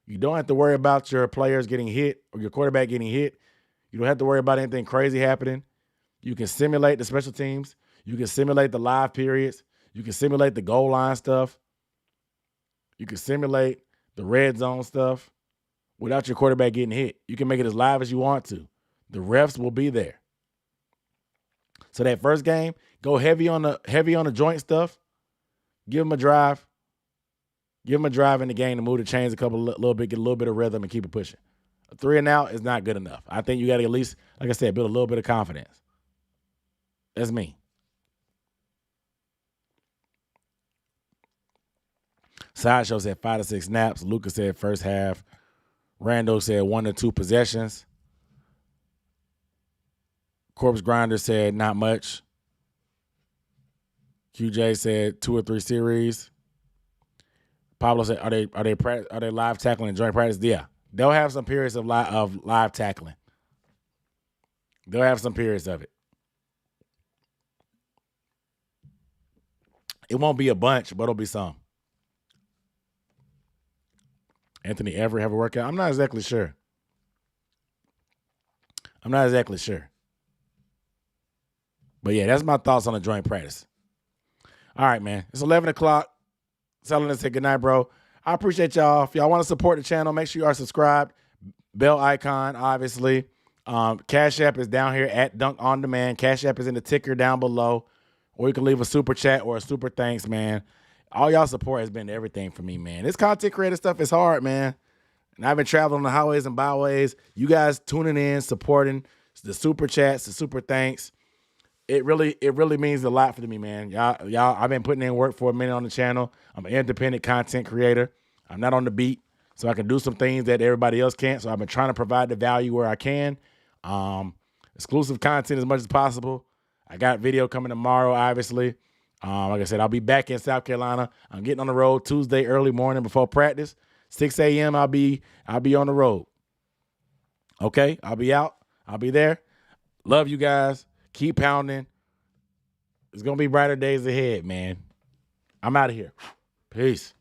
You don't have to worry about your players getting hit or your quarterback getting hit. You don't have to worry about anything crazy happening. You can simulate the special teams. You can simulate the live periods. You can simulate the goal line stuff. You can simulate the red zone stuff without your quarterback getting hit. You can make it as live as you want to. The refs will be there. So that first game, go heavy on the joint stuff. Give them a drive. Give them a drive in the game to move the chains a little bit, get a little bit of rhythm and keep it pushing. A 3 and out is not good enough. I think you got to at least, like I said, build a little bit of confidence. That's me. Sideshow said 5 to 6 snaps. Lucas said first half. Randall said 1 to 2 possessions. Corpse Grinder said not much. QJ said 2 or 3 series. Pablo said, are they live tackling in joint practice? Yeah, they'll have some periods of live tackling. They'll have some periods of it. It won't be a bunch, but it'll be some. Anthony Everett have a workout? I'm not exactly sure. But yeah, that's my thoughts on the joint practice. All right, man. It's 11 o'clock. Selling and say goodnight, bro. I appreciate y'all. If y'all want to support the channel, make sure you are subscribed. Bell icon, obviously. Cash App is down here at Dunk On Demand. Cash App is in the ticker down below. Or you can leave a super chat or a super thanks, man. All y'all support has been everything for me, man. This content creator stuff is hard, man. And I've been traveling on the highways and byways. You guys tuning in, supporting the super chats, the super thanks. It really means a lot for me, man. Y'all, I've been putting in work for a minute on the channel. I'm an independent content creator. I'm not on the beat, so I can do some things that everybody else can't. So I've been trying to provide the value where I can. Exclusive content as much as possible. I got video coming tomorrow, obviously. Like I said, I'll be back in South Carolina. I'm getting on the road Tuesday early morning before practice. 6 a.m. I'll be on the road. Okay, I'll be out. I'll be there. Love you guys. Keep pounding. It's going to be brighter days ahead, man. I'm out of here. Peace.